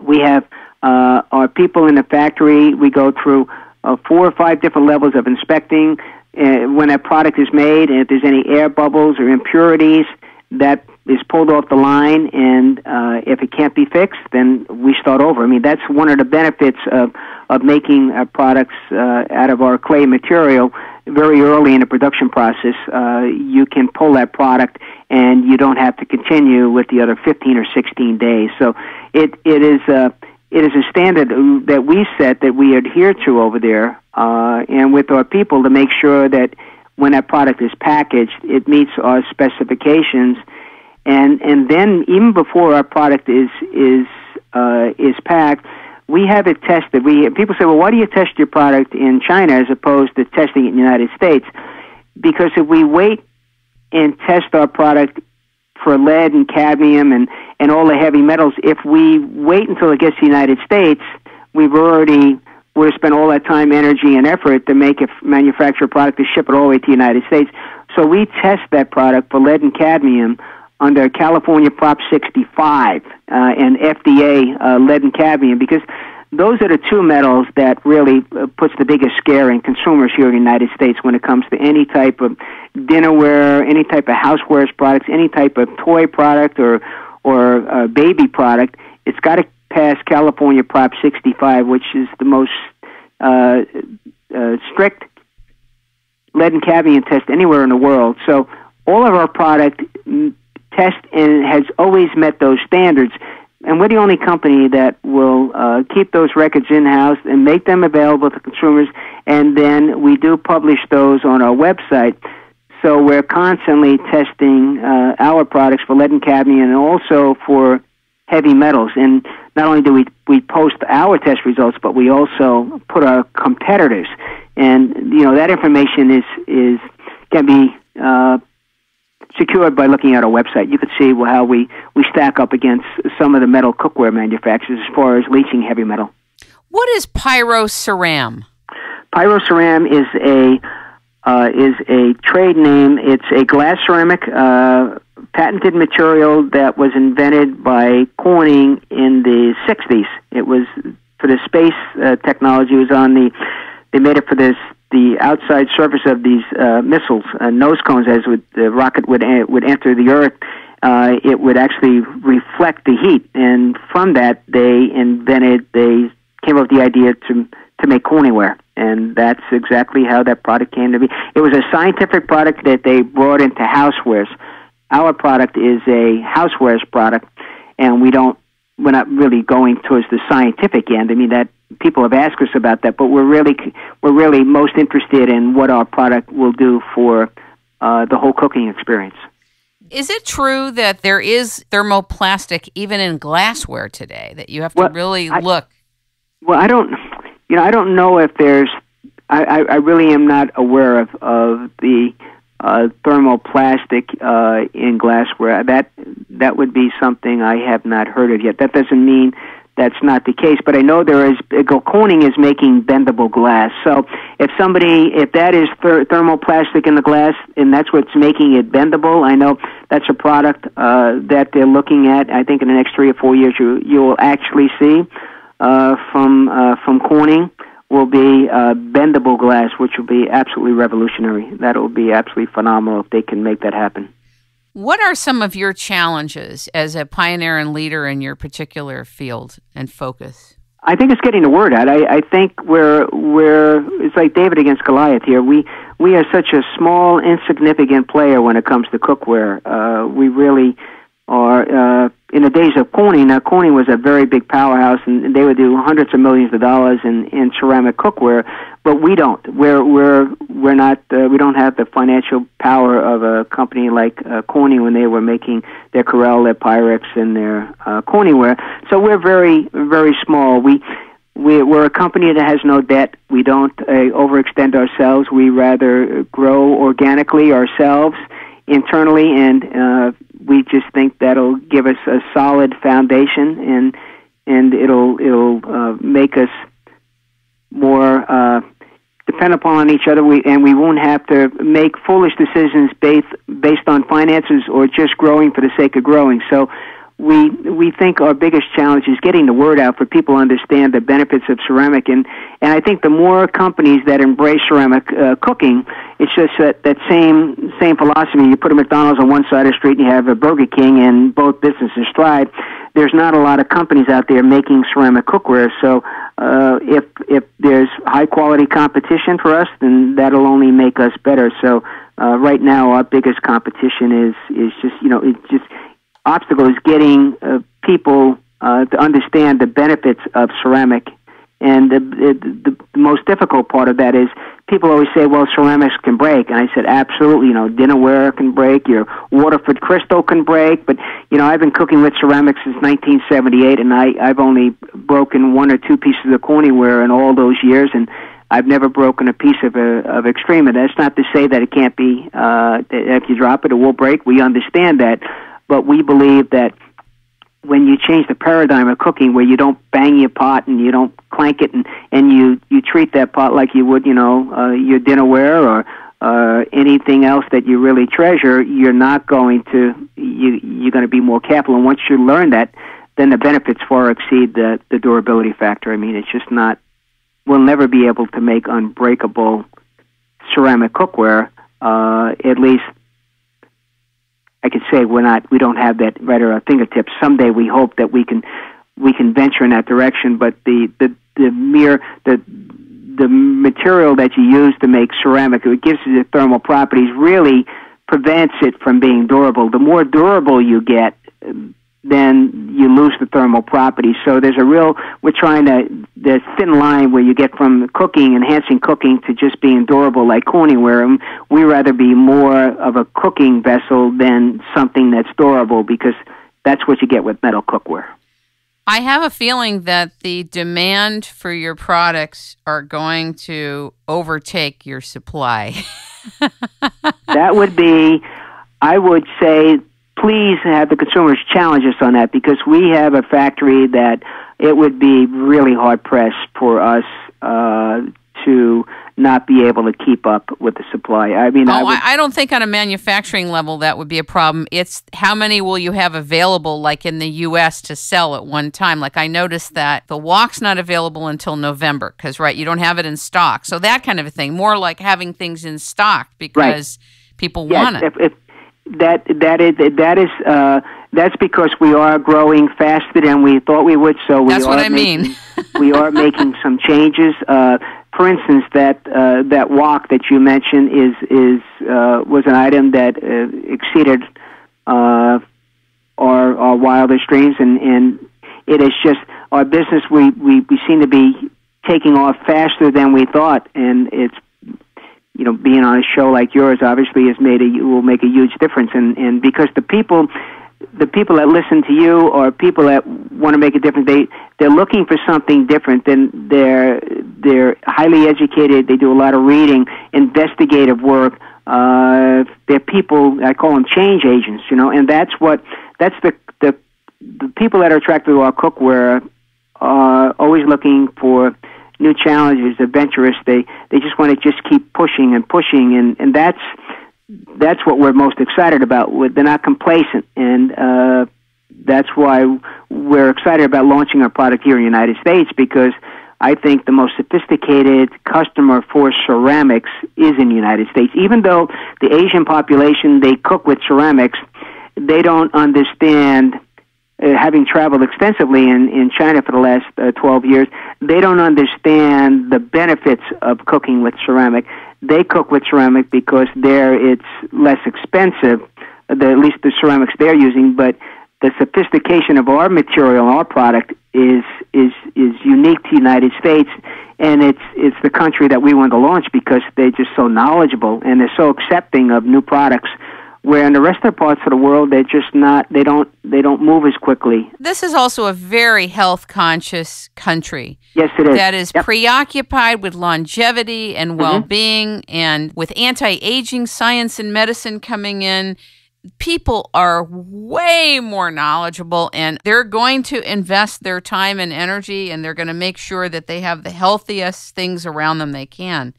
We have our people in the factory. We go through 4 or 5 different levels of inspecting when a product is made, and if there's any air bubbles or impurities, that is pulled off the line, and if it can't be fixed, then we start over. I mean, that's one of the benefits of making products out of our clay material. Very early in the production process, you can pull that product, and you don't have to continue with the other 15 or 16 days. So it is a standard that we set, that we adhere to over there, and with our people, to make sure that when that product is packaged, it meets our specifications. And then even before our product is packed, we have it tested. People say, well, why do you test your product in China as opposed to testing it in the United States? Because if we wait and test our product for lead and cadmium and all the heavy metals, if we wait until it gets to the United States, would have spent all that time, energy, and effort to manufacture a product to ship it all the way to the United States. So we test that product for lead and cadmium under California Prop 65 and FDA lead and cadmium, because those are the two metals that really puts the biggest scare in consumers here in the United States when it comes to any type of dinnerware, any type of housewares products, any type of toy product or baby product. It's got to pass California Prop 65, which is the most strict lead and cadmium test anywhere in the world. So all of our product test and has always met those standards, and we're the only company that will keep those records in-house and make them available to consumers, and then we do publish those on our website. So we're constantly testing our products for lead and cadmium and also for heavy metals. And not only do we post our test results, but we also put our competitors. And that information can be secured by looking at our website. You can see how we stack up against some of the metal cookware manufacturers as far as leaching heavy metal.
What is Pyroceram?
Pyroceram is a trade name. It's a glass ceramic patented material that was invented by Corning in the 60s. It was for the space technology. It was they made it for the outside surface of these missiles, nose cones. As the rocket would enter the Earth, it would actually reflect the heat, and from that they came up with the idea to make Cookware, and that's exactly how that product came to be. It was a scientific product that they brought into housewares. Our product is a housewares product, and we're not really going towards the scientific end. I mean, that people have asked us about that, but we're really most interested in what our product will do for the whole cooking experience.
Is it true that there is thermoplastic even in glassware today, that you have to really look?
Well, I don't know if there's. I really am not aware of the thermoplastic in glassware. That would be something I have not heard of yet. That doesn't mean that's not the case. But I know Corning is making bendable glass. So if that is thermoplastic in the glass, and that's what's making it bendable, I know that's a product that they're looking at. I think in the next 3 or 4 years, you will actually see from Corning will be bendable glass, which will be absolutely revolutionary. That will be absolutely phenomenal if they can make that happen.
What are some of your challenges as a pioneer and leader in your particular field and focus?
I think it's getting the word out. I think it's like David against Goliath here. We are such a small, insignificant player when it comes to cookware. We really are. In the days of Corning, now Corning was a very big powerhouse, and they would do hundreds of millions of dollars in ceramic cookware. But we don't. We're not. We don't have the financial power of a company like Corning when they were making their Corel, their Pyrex, and their Corningware. So we're very, very small. We're a company that has no debt. We don't overextend ourselves. We rather grow organically ourselves internally, and we just think that'll give us a solid foundation, and it'll make us more dependable on each other. We won't have to make foolish decisions based on finances or just growing for the sake of growing. So we think our biggest challenge is getting the word out for people to understand the benefits of ceramic, and I think the more companies that embrace ceramic cooking, it's just that same philosophy. You put a McDonald's on one side of the street and you have a Burger King, and both businesses thrive. There's not a lot of companies out there making ceramic cookware, so if there's high quality competition for us, then that'll only make us better. So right now our biggest competition is just obstacle is getting people to understand the benefits of ceramic. And the most difficult part of that is people always say, well, ceramics can break. And I said, absolutely, dinnerware can break, your Waterford crystal can break. But, I've been cooking with ceramics since 1978, and I've only broken 1 or 2 pieces of Corningware in all those years, and I've never broken a piece of Xtrema. That's not to say that it can't be, if you drop it, it will break. We understand that. But we believe that when you change the paradigm of cooking, where you don't bang your pot and you don't clank it, and you treat that pot like you would, your dinnerware or anything else that you really treasure, you're going to be more careful. And once you learn that, then the benefits far exceed the durability factor. I mean, it's just not. We'll never be able to make unbreakable ceramic cookware. At least I could say we don't have that right at our fingertips. Someday we hope that we can venture in that direction, but the material that you use to make ceramic, it gives you the thermal properties, really prevents it from being durable. The more durable you get, then you lose the thermal properties. So there's there's thin line where you get from cooking, enhancing cooking, to just being durable like Corningware. And we rather be more of a cooking vessel than something that's durable, because that's what you get with metal cookware.
I have a feeling that the demand for your products are going to overtake your supply.
That would be, I would say, please have the consumers challenge us on that, because we have a factory that it would be really hard-pressed for us to not be able to keep up with the supply. I mean,
I don't think on a manufacturing level that would be a problem. It's how many will you have available, like in the U.S., to sell at one time. Like I noticed that the wok's not available until November because, you don't have it in stock. So that kind of a thing. More like having things in stock because people want it. That's because we are growing faster than we thought we would. So that's what I mean.
We are making some changes. For instance, that wok that you mentioned was an item that exceeded our wildest dreams, and it is just our business. We seem to be taking off faster than we thought, and it's. Being on a show like yours obviously will make a huge difference, and because the people that listen to you or people that want to make a difference, they're looking for something different. Than they're highly educated. They do a lot of reading, investigative work. They're people, I call them change agents, and that's the people that are attracted to our cookware are always looking for new challenges, adventurous. They just want to just keep pushing and pushing, and that's what we're most excited about. They're not complacent, and that's why we're excited about launching our product here in the United States, because I think the most sophisticated customer for ceramics is in the United States. Even though the Asian population, they cook with ceramics, they don't understand, having traveled extensively in China for the last 12 years, they don't understand the benefits of cooking with ceramic. They cook with ceramic because there it's less expensive, at least the ceramics they're using, but the sophistication of our material, our product, is unique to the United States, and it's the country that we want to launch because they're just so knowledgeable and they're so accepting of new products. Where in the rest of the parts of the world, they're just not. They don't move as quickly.
This is also a very health conscious country.
Yes, it is.
That is preoccupied with longevity and well-being, and with anti-aging science and medicine coming in. People are way more knowledgeable, and they're going to invest their time and energy, and they're going to make sure that they have the healthiest things around them they can.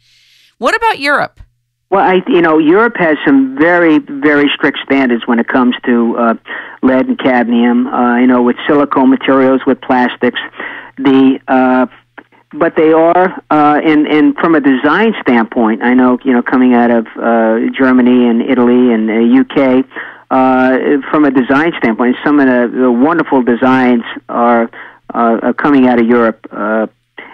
What about Europe?
Well, Europe has some very, very strict standards when it comes to lead and cadmium. With silicone materials, with plastics, but they are, and from a design standpoint, I know, coming out of Germany and Italy and UK, from a design standpoint, some of the wonderful designs are coming out of Europe, and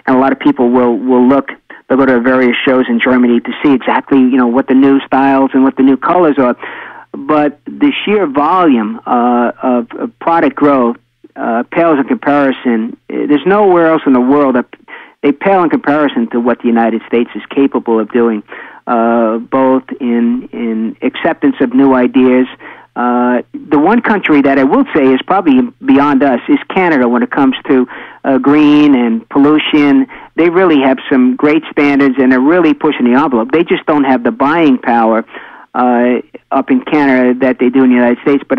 a lot of people will look. They'll go to various shows in Germany to see exactly, what the new styles and what the new colors are. But the sheer volume of product growth pales in comparison. There's nowhere else in the world that they pale in comparison to what the United States is capable of doing, both in acceptance of new ideas. The one country that I will say is probably beyond us is Canada when it comes to green and pollution. They really have some great standards, and they're really pushing the envelope. They just don't have the buying power up in Canada that they do in the United States. But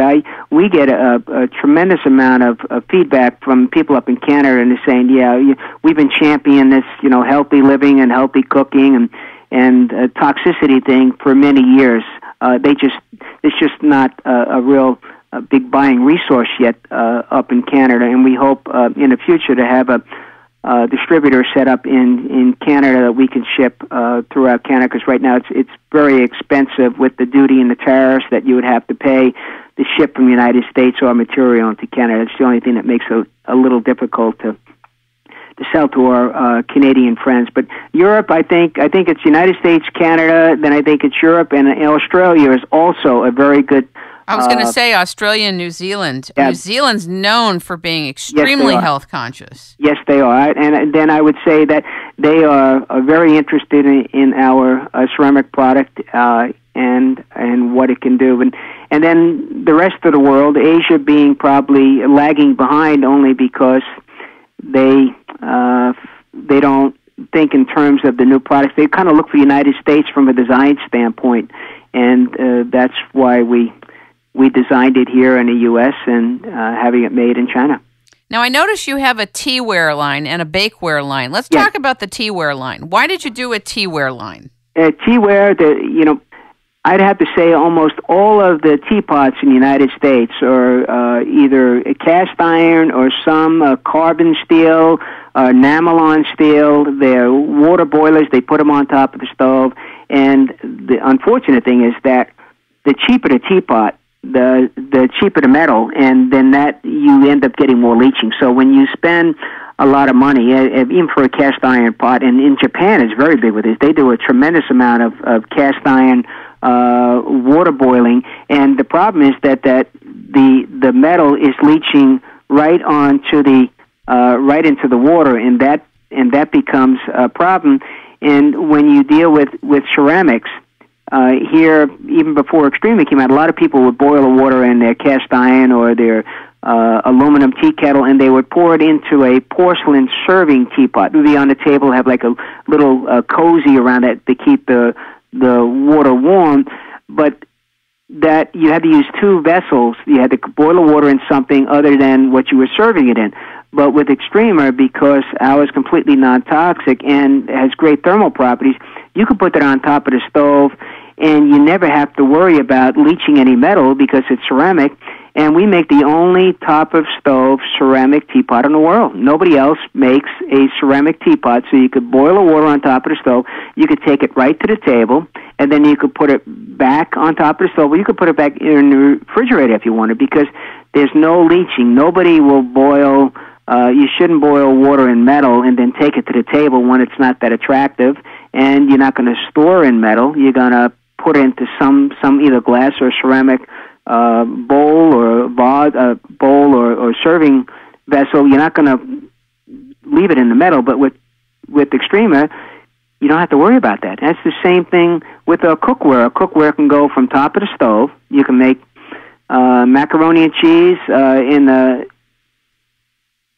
we get a tremendous amount of feedback from people up in Canada, and they're saying, we've been championing this, healthy living and healthy cooking and toxicity thing for many years. It's just not a real big buying resource yet up in Canada, and we hope in the future to have a distributor set up in Canada that we can ship throughout Canada, because right now it's very expensive with the duty and the tariffs that you would have to pay to ship from the United States our material into Canada. It's the only thing that makes it a little difficult to sell to our Canadian friends. But Europe, I think it's United States, Canada, then I think it's Europe, and Australia is also a very good.
I was going to say Australia and New Zealand.
Yeah.
New Zealand's known for being extremely health conscious.
Yes, they are. And then I would say that they are very interested in our ceramic product and what it can do. And then the rest of the world, Asia being probably lagging behind only because they don't think in terms of the new products. They kind of look for the United States from a design standpoint, and that's why we designed it here in the U.S. and having it made in China.
Now, I notice you have a teaware line and a bakeware line. Let's talk about the teaware line. Why did you do a teaware line?
Teaware, I'd have to say almost all of the teapots in the United States are either cast iron or some carbon steel, namalon steel. They're water boilers. They put them on top of the stove. And the unfortunate thing is that the cheaper the teapot, the cheaper the metal, and then that you end up getting more leaching. So when you spend a lot of money, even for a cast iron pot, and in Japan it's very big with this, they do a tremendous amount of cast iron water boiling, and the problem is that the metal is leaching right onto right into the water, and that becomes a problem. And when you deal with ceramics, here, even before Xtrema came out, a lot of people would boil the water in their cast iron or their aluminum tea kettle, and they would pour it into a porcelain serving teapot. It would be on the table, have like a little cozy around it to keep the water warm, but that you had to use two vessels. You had to boil the water in something other than what you were serving it in. But with Xtrema, because ours is completely non-toxic and has great thermal properties, you can put that on top of the stove, and you never have to worry about leaching any metal because it's ceramic. And we make the only top-of-stove ceramic teapot in the world. Nobody else makes a ceramic teapot, so you could boil the water on top of the stove. You could take it right to the table, and then you could put it back on top of the stove. Or you could put it back in the refrigerator if you wanted, because there's no leaching. Nobody will boil. You shouldn't boil water in metal and then take it to the table when it's not that attractive. And you're not going to store in metal. You're going to put it into some either glass or ceramic bowl or bowl or serving vessel. You're not going to leave it in the metal, but with Xtrema, you don't have to worry about that. That's the same thing with a cookware. A cookware can go from top of the stove. You can make macaroni and cheese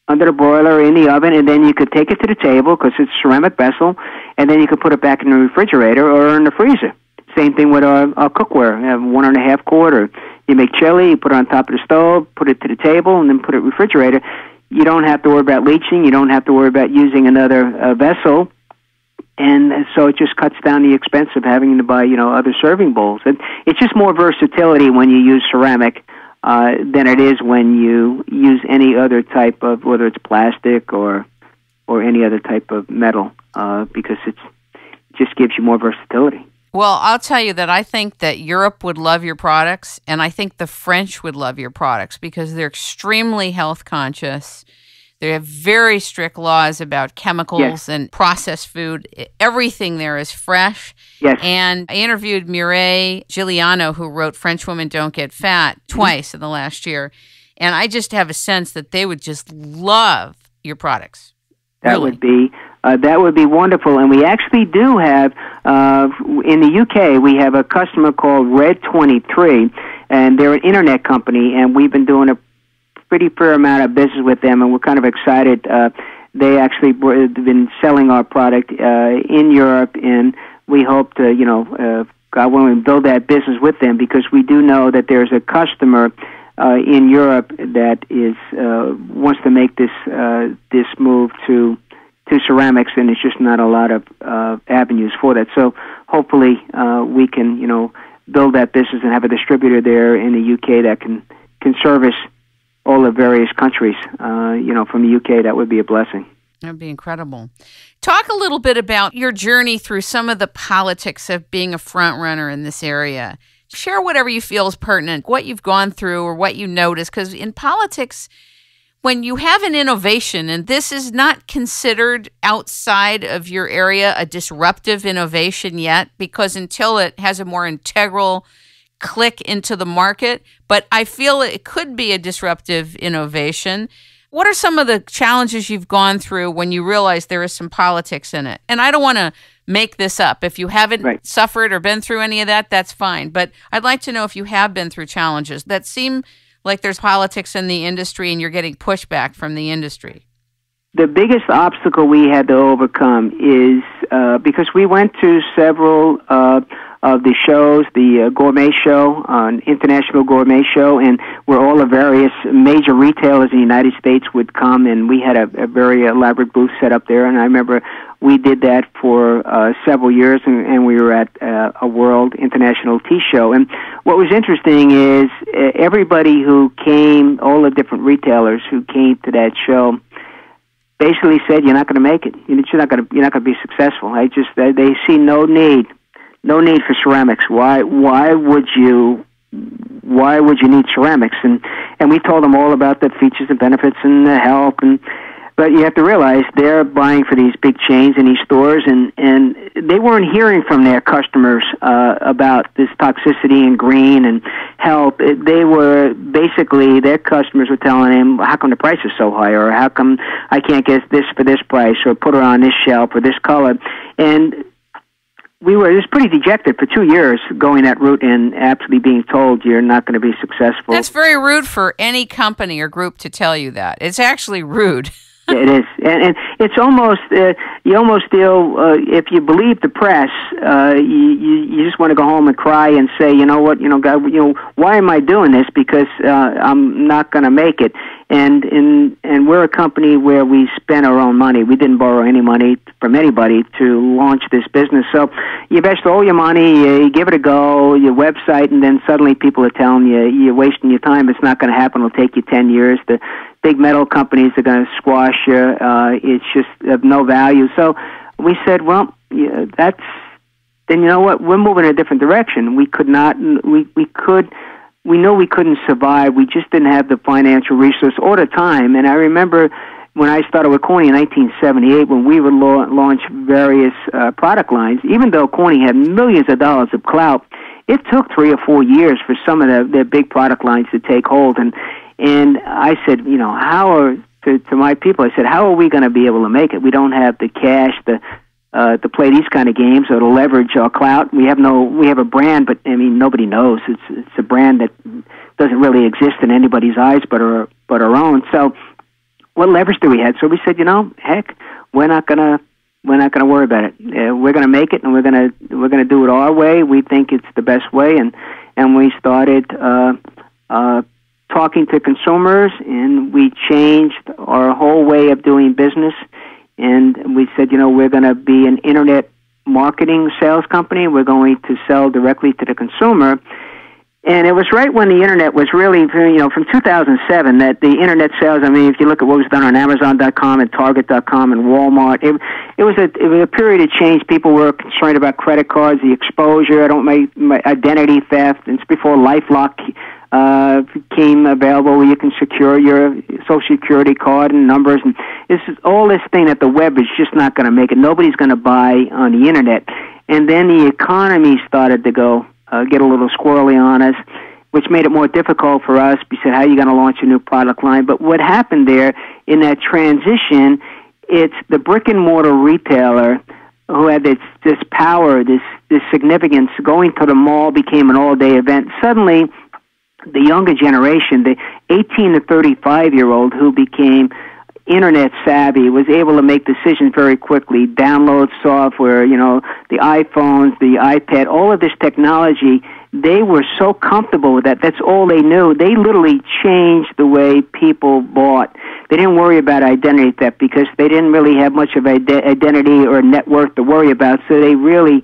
under the broiler in the oven, and then you could take it to the table because it's a ceramic vessel, and then you could put it back in the refrigerator or in the freezer. Same thing with our cookware. You have 1.5 quart, or you make chili, you put it on top of the stove, put it to the table, and then put it in the refrigerator. You don't have to worry about leaching. You don't have to worry about using another vessel. And so it just cuts down the expense of having to buy, other serving bowls. And it's just more versatility when you use ceramic than it is when you use any other type of, whether it's plastic or any other type of metal, because it just gives you more versatility.
Well, I'll tell you that I think that Europe would love your products, and I think the French would love your products because they're extremely health conscious. They have very strict laws about chemicals and processed food. Everything there is fresh.
Yes.
And I interviewed Mireille Giuliano, who wrote French Women Don't Get Fat, twice in the last year. And I just have a sense that they would just love your products.
That would be wonderful. And we actually do have, in the UK, we have a customer called Red 23, and they're an internet company, and we've been doing a pretty fair amount of business with them, and we're kind of excited. They actually have been selling our product in Europe, and we hope to, God willing, build that business with them, because we do know that there's a customer in Europe that is wants to make this move to ceramics, and there's just not a lot of avenues for that. So hopefully we can build that business and have a distributor there in the UK that can service all the various countries. From the UK, that would be a blessing.
That would be incredible. Talk a little bit about your journey through some of the politics of being a front runner in this area. Share whatever you feel is pertinent, what you've gone through or what you noticed, because in politics, when you have an innovation, and this is not considered outside of your area a disruptive innovation yet, because until it has a more integral click into the market, but I feel it could be a disruptive innovation. What are some of the challenges you've gone through when you realize there is some politics in it? And I don't want to make this up. If you haven't suffered or been through any of that, that's fine. But I'd like to know if you have been through challenges that seem like there's politics in the industry and you're getting pushback from the industry.
The biggest obstacle we had to overcome is because we went to several of the shows, the gourmet show, international gourmet show, and where all the various major retailers in the United States would come, and we had a very elaborate booth set up there. And I remember we did that for several years, and we were at a World International Tea Show. And what was interesting is everybody who came, all the different retailers who came to that show, basically said, "You're not going to make it. You're not going to be successful." They see no need for ceramics. Why would you need ceramics? And we told them all about the features and benefits and the health. But you have to realize they're buying for these big chains in these stores, and they weren't hearing from their customers about this toxicity and green and health. They were basically, their customers were telling them, "How come the price is so high?" or "How come I can't get this for this price?" or "Put her on this shelf," or "this color." And we were just pretty dejected for 2 years going that route and absolutely being told you're not going to be successful.
That's very rude for any company or group to tell you that. It's actually rude.
It is, and it's almost you almost feel, if you believe the press, you just want to go home and cry and say, you know what, God, why am I doing this? Because I'm not going to make it. And we're a company where we spend our own money. We didn't borrow any money from anybody to launch this business. So you invest all your money, you give it a go, your website, and then suddenly people are telling you you're wasting your time. It's not going to happen. It'll take you 10 years. The big metal companies are going to squash you. It's just of no value. So we said, well, then you know what? We're moving in a different direction. We could not. We know we couldn't survive. We just didn't have the financial resource or the time. And I remember when I started with Corning in 1978, when we would launch various product lines, even though Corning had millions of dollars of clout, it took 3 or 4 years for some of their big product lines to take hold. And I said, to my people, I said, how are we going to be able to make it? We don't have the cash to play these kind of games or to leverage our clout. We have a brand, but I mean, nobody knows. It's a brand that doesn't really exist in anybody's eyes but our own. So what leverage do we have? So we said, heck, we're not gonna worry about it. We're gonna make it, and we're gonna do it our way. We think it's the best way, and we started talking to consumers, and we changed our whole way of doing business. And we said, we're going to be an internet marketing sales company. We're going to sell directly to the consumer. And it was right when the internet was really, from 2007, that the internet sales, I mean, if you look at what was done on Amazon.com and Target.com and Walmart, it was a period of change. People were concerned about credit cards, the exposure, my identity theft. It's before LifeLock became available where you can secure your Social Security card and numbers. And this is all this thing that the web is just not going to make it. Nobody's going to buy on the internet. And then the economy started to get a little squirrely on us, which made it more difficult for us. We said, how are you going to launch a new product line? But what happened there in that transition, it's the brick-and-mortar retailer who had this power, this significance. Going to the mall became an all-day event. Suddenly, the younger generation, the 18 to 35-year-old who became internet savvy, was able to make decisions very quickly, download software, the iPhones, the iPad, all of this technology. They were so comfortable with that. That's all they knew. They literally changed the way people bought. They didn't worry about identity theft because they didn't really have much of identity or net worth to worry about, so they really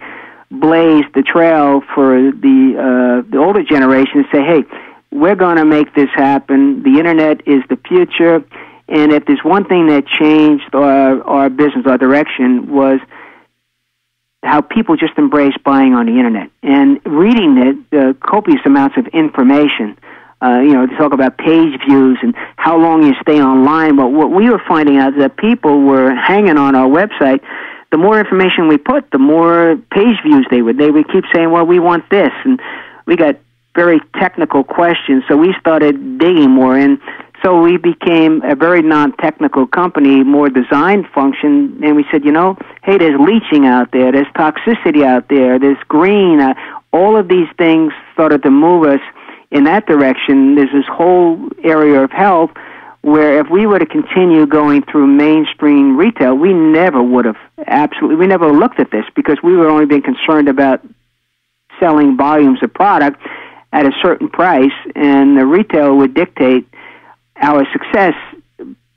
blazed the trail for the older generation to say, hey, we're going to make this happen. The internet is the future. And if there's one thing that changed our business, our direction, was how people just embraced buying on the internet and reading the copious amounts of information. To talk about page views and how long you stay online. But what we were finding out is that people were hanging on our website. The more information we put, the more page views they would keep saying, well, we want this. And we got very technical questions, so we started digging more in. So we became a very non-technical company, more design function, and we said, hey, there's leaching out there, there's toxicity out there, there's green. All of these things started to move us in that direction. There's this whole area of health where if we were to continue going through mainstream retail, we never looked at this because we were only being concerned about selling volumes of product at a certain price, and the retailer would dictate our success,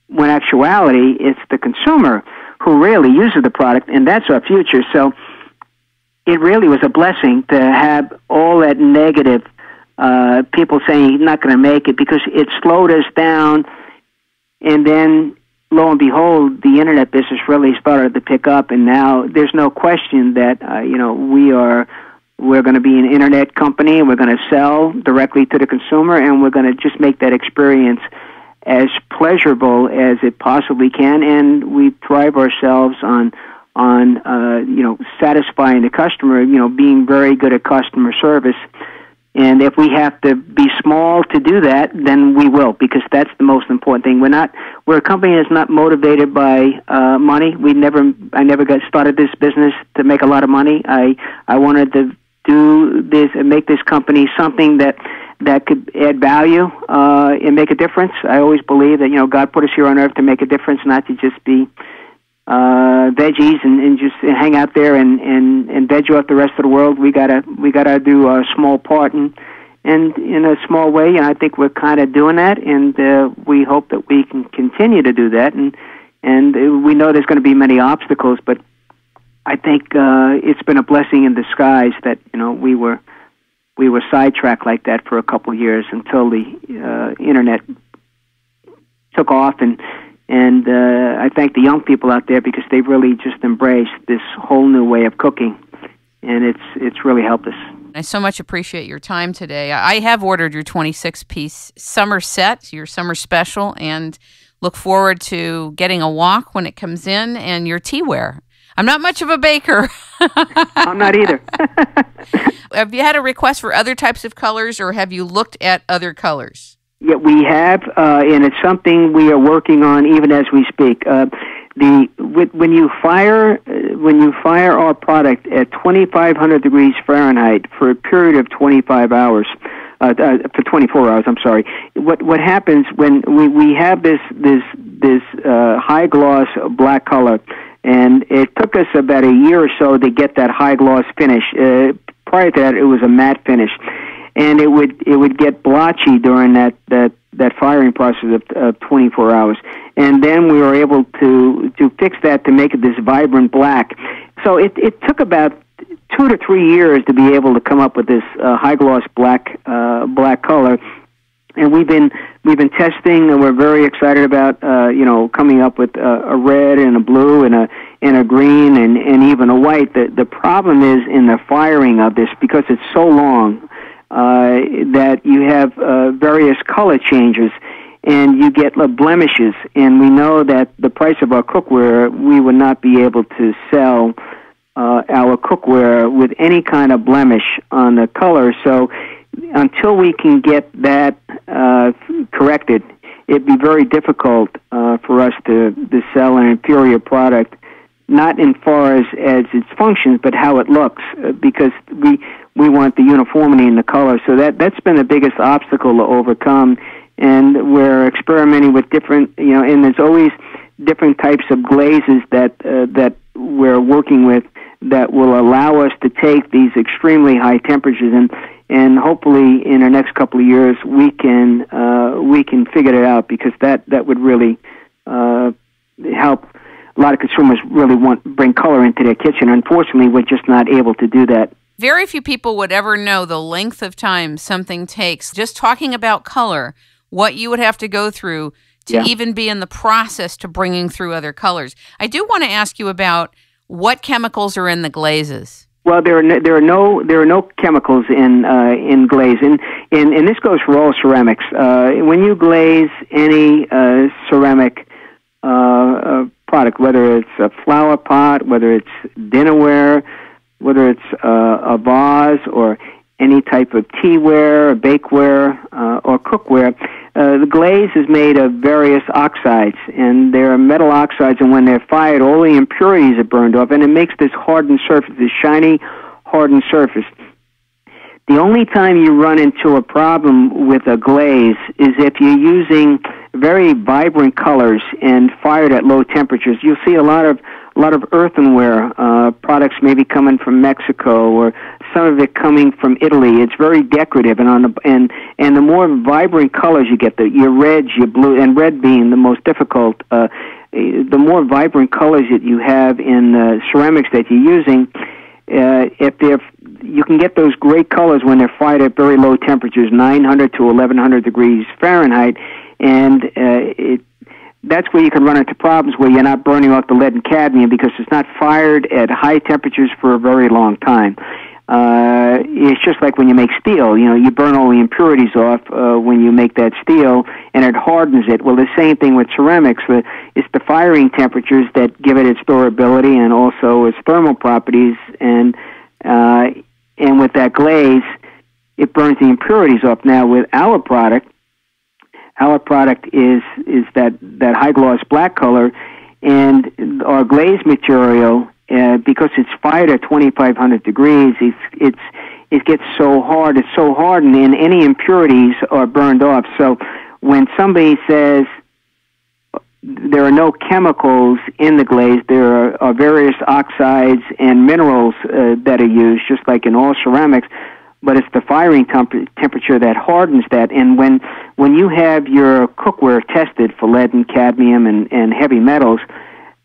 when actuality it's the consumer who really uses the product, and that's our future. So it really was a blessing to have all that negative people saying he's not going to make it because it slowed us down. And then, lo and behold, the internet business really started to pick up, and now there's no question that we're going to be an internet company, and we're going to sell directly to the consumer, and we're going to just make that experience as pleasurable as it possibly can. And we pride ourselves on satisfying the customer, being very good at customer service. And if we have to be small to do that, then we will, because that's the most important thing. We're a company that's not motivated by money. I never got started this business to make a lot of money. I wanted to do this and make this company something that could add value and make a difference. I always believe that God put us here on earth to make a difference, not to just be veggies and just hang out there and veg off the rest of the world. We gotta do a small part and in a small way, and I think we're kind of doing that, and we hope that we can continue to do that. And we know there's going to be many obstacles, but I think it's been a blessing in disguise that we were sidetracked like that for a couple of years until the internet took off, and I thank the young people out there because they've really just embraced this whole new way of cooking, and it's really helped us.
I so much appreciate your time today. I have ordered your 26-piece summer set, your summer special, and look forward to getting a wok when it comes in, and your teaware. I'm not much of a baker.
I'm not either.
Have you had a request for other types of colors, or have you looked at other colors?
Yeah, we have, and it's something we are working on even as we speak. When you fire our product at 2,500 degrees Fahrenheit for a period of 25 hours, for 24 hours, I'm sorry. What happens when we have this high gloss black color, and it took us about a year or so to get that high gloss finish. Prior to that, it was a matte finish, and it would get blotchy during that firing process of 24 hours. And then we were able to fix that to make it this vibrant black. So it took about 2 to 3 years to be able to come up with this high gloss black color. And we've been testing, and we're very excited about coming up with a red and a blue and a green and even a white. The problem is in the firing of this, because it's so long, that you have various color changes, and you get blemishes. And we know that the price of our cookware, we would not be able to sell our cookware with any kind of blemish on the color. So until we can get that corrected, it'd be very difficult for us to sell an inferior product, not in far as its functions, but how it looks, because we want the uniformity in the color. So that's been the biggest obstacle to overcome, and we're experimenting with different, and there's always different types of glazes that we're working with that will allow us to take these extremely high temperatures, and hopefully in the next couple of years we can figure it out, because that would really help. A lot of consumers really bring color into their kitchen. Unfortunately, we're just not able to do that.
Very few people would ever know the length of time something takes. Just talking about color, what you would have to go through to even be in the process to bringing through other colors. I do want to ask you about what chemicals are in the glazes.
Well, there are no chemicals in glaze, and this goes for all ceramics. When you glaze any ceramic product, whether it's a flower pot, whether it's dinnerware, whether it's a vase, or any type of teaware, or bakeware, or cookware, the glaze is made of various oxides, and there are metal oxides, and when they're fired, all the impurities are burned off, and it makes this hardened surface, this shiny, hardened surface. The only time you run into a problem with a glaze is if you're using very vibrant colors and fired at low temperatures. You'll see a lot of earthenware products maybe coming from Mexico, or some of it coming from Italy. It's very decorative, and the more vibrant colors you get, your reds, your blue, and red being the most difficult, the more vibrant colors that you have in ceramics that you're using, you can get those great colors when they're fired at very low temperatures, 900 to 1100 degrees Fahrenheit, and that's where you can run into problems where you're not burning off the lead and cadmium because it's not fired at high temperatures for a very long time. It's just like when you make steel. You burn all the impurities off when you make that steel, and it hardens it. Well, the same thing with ceramics. It's the firing temperatures that give it its durability and also its thermal properties, and with that glaze, it burns the impurities off. Now, with our product is that high gloss black color, and our glaze material, because it's fired at 2,500 degrees, it gets so hard, it's so hardened, and any impurities are burned off. So when somebody says there are no chemicals in the glaze. There are various oxides and minerals that are used, just like in all ceramics, but it's the firing temperature that hardens that. And when you have your cookware tested for lead and cadmium and heavy metals,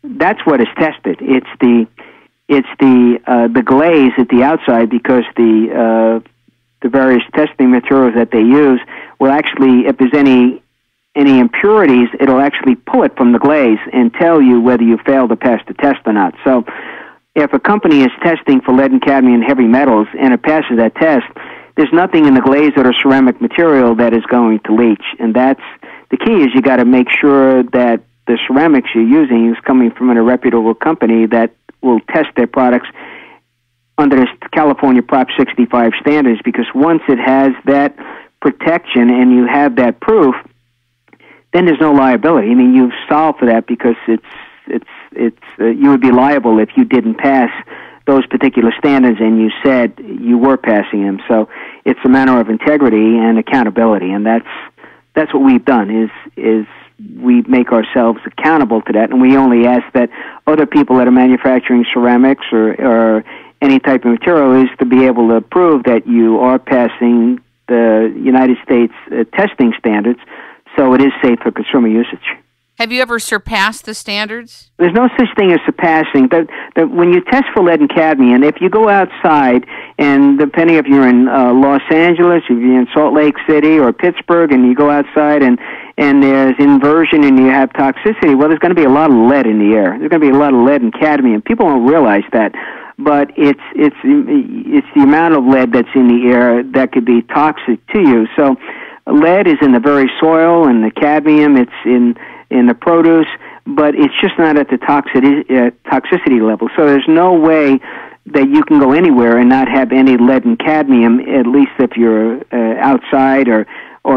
that's what is tested. It's the glaze at the outside, because the various testing materials that they use will actually, if there's any impurities, it'll actually pull it from the glaze and tell you whether you failed to pass the test or not. So if a company is testing for lead and cadmium and heavy metals and it passes that test, there's nothing in the glaze or the ceramic material that is going to leach. And that's the key, is you got to make sure that the ceramics you're using is coming from a reputable company that will test their products under this California Prop 65 standards, because once it has that protection and you have that proof, then there's no liability. I mean, you've solved for that, because you would be liable if you didn't pass those particular standards and you said you were passing them. So it's a matter of integrity and accountability, and that's what we've done, is we make ourselves accountable to that, and we only ask that other people that are manufacturing ceramics or any type of material is to be able to prove that you are passing the United States testing standards, so it is safe for consumer usage.
Have you ever surpassed the standards?
There's no such thing as surpassing. When you test for lead and cadmium, if you go outside, and depending if you're in Los Angeles, if you're in Salt Lake City or Pittsburgh, and you go outside and there's inversion and you have toxicity, well, there's going to be a lot of lead in the air. There's going to be a lot of lead and cadmium. People don't realize that, but it's the amount of lead that's in the air that could be toxic to you. So lead is in the very soil, and the cadmium, it's in the produce, but it's just not at the toxicity level. So there's no way that you can go anywhere and not have any lead and cadmium, at least if you're outside or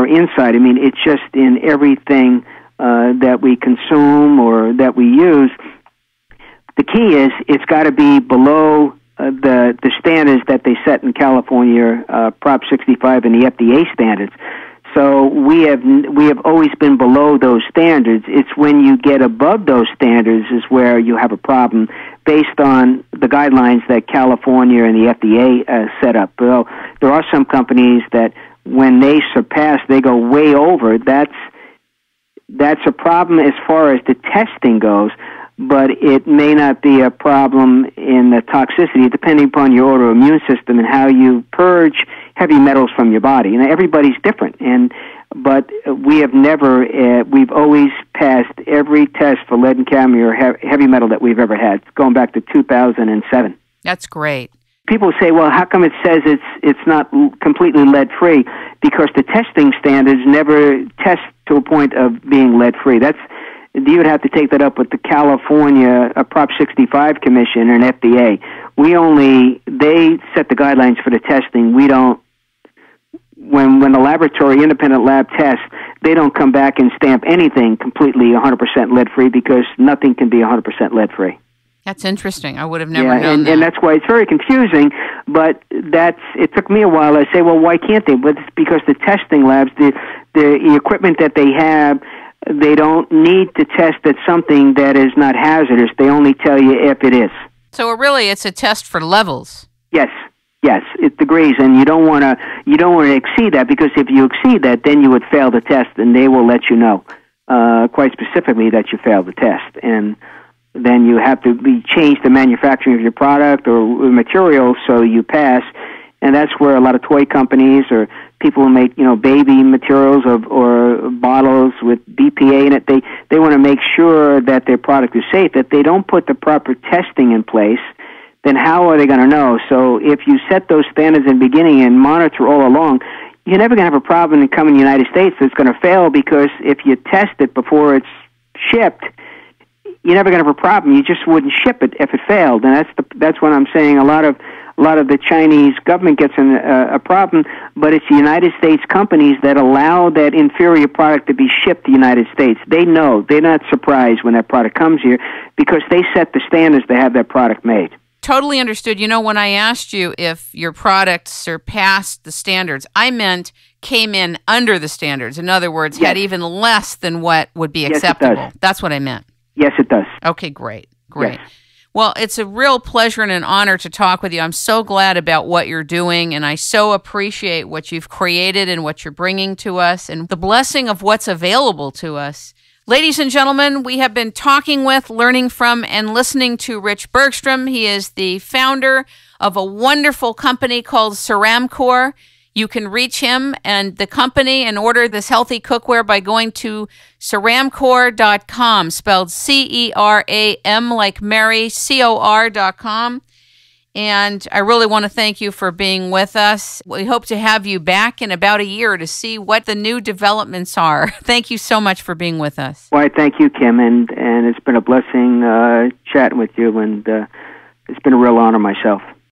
inside. I mean, it's just in everything that we consume or that we use. The key is it's got to be below the standards that they set in California, Prop 65 and the FDA standards. So we have always been below those standards. It's when you get above those standards is where you have a problem, based on the guidelines that California and the FDA set up. Well, there are some companies that when they surpass, they go way over. That's a problem as far as the testing goes, but it may not be a problem in the toxicity, depending upon your autoimmune system and how you purge heavy metals from your body. And everybody's different, but we have never, we've always passed every test for lead and cadmium or heavy metal that we've ever had, going back to 2007.
That's great.
People say, well, how come it says it's not completely lead-free? Because the testing standards never test to a point of being lead-free. You would have to take that up with the California Prop 65 Commission and FDA. They set the guidelines for the testing. We don't. When the laboratory, independent lab tests, they don't come back and stamp anything completely 100% lead-free, because nothing can be 100% lead-free.
That's interesting. I would have never known that.
And that's why it's very confusing, but it took me a while. I say, well, why can't they? But it's because the testing labs, the equipment that they have, they don't need to test at something that is not hazardous. They only tell you if it is.
So really, it's a test for levels.
Yes, it degrees, and you don't want to exceed that, because if you exceed that, then you would fail the test, and they will let you know quite specifically that you failed the test, and then you have to change the manufacturing of your product or material so you pass. And that's where a lot of toy companies or people who make, baby materials or bottles with BPA in it, they want to make sure that their product is safe. If they don't put the proper testing in place, then how are they going to know? So if you set those standards in the beginning and monitor all along, you're never going to have a problem in coming to the United States that's going to fail, because if you test it before it's shipped, you're never going to have a problem. You just wouldn't ship it if it failed. And that's what I'm saying. A lot of the Chinese government gets in a problem, but it's the United States companies that allow that inferior product to be shipped to the United States. They know. They're not surprised when that product comes here, because they set the standards to have that product made.
Totally understood. When I asked you if your product surpassed the standards, I meant came in under the standards. In other words,
Yes.
had even less than what would be
Yes, it
acceptable.
does.
That's what I meant.
Yes, it does.
Okay, great. Great.
Yes.
Well, it's a real pleasure and an honor to talk with you. I'm so glad about what you're doing, and I so appreciate what you've created and what you're bringing to us and the blessing of what's available to us. Ladies and gentlemen, we have been talking with, learning from, and listening to Rich Bergstrom. He is the founder of a wonderful company called Ceramcor. You can reach him and the company and order this healthy cookware by going to ceramcor.com, spelled C-E-R-A-M like Mary, C-O-R.com. And I really want to thank you for being with us. We hope to have you back in about a year to see what the new developments are. Thank you so much for being with us.
Well, thank you, Kim, and it's been a blessing chatting with you, and it's been a real honor myself.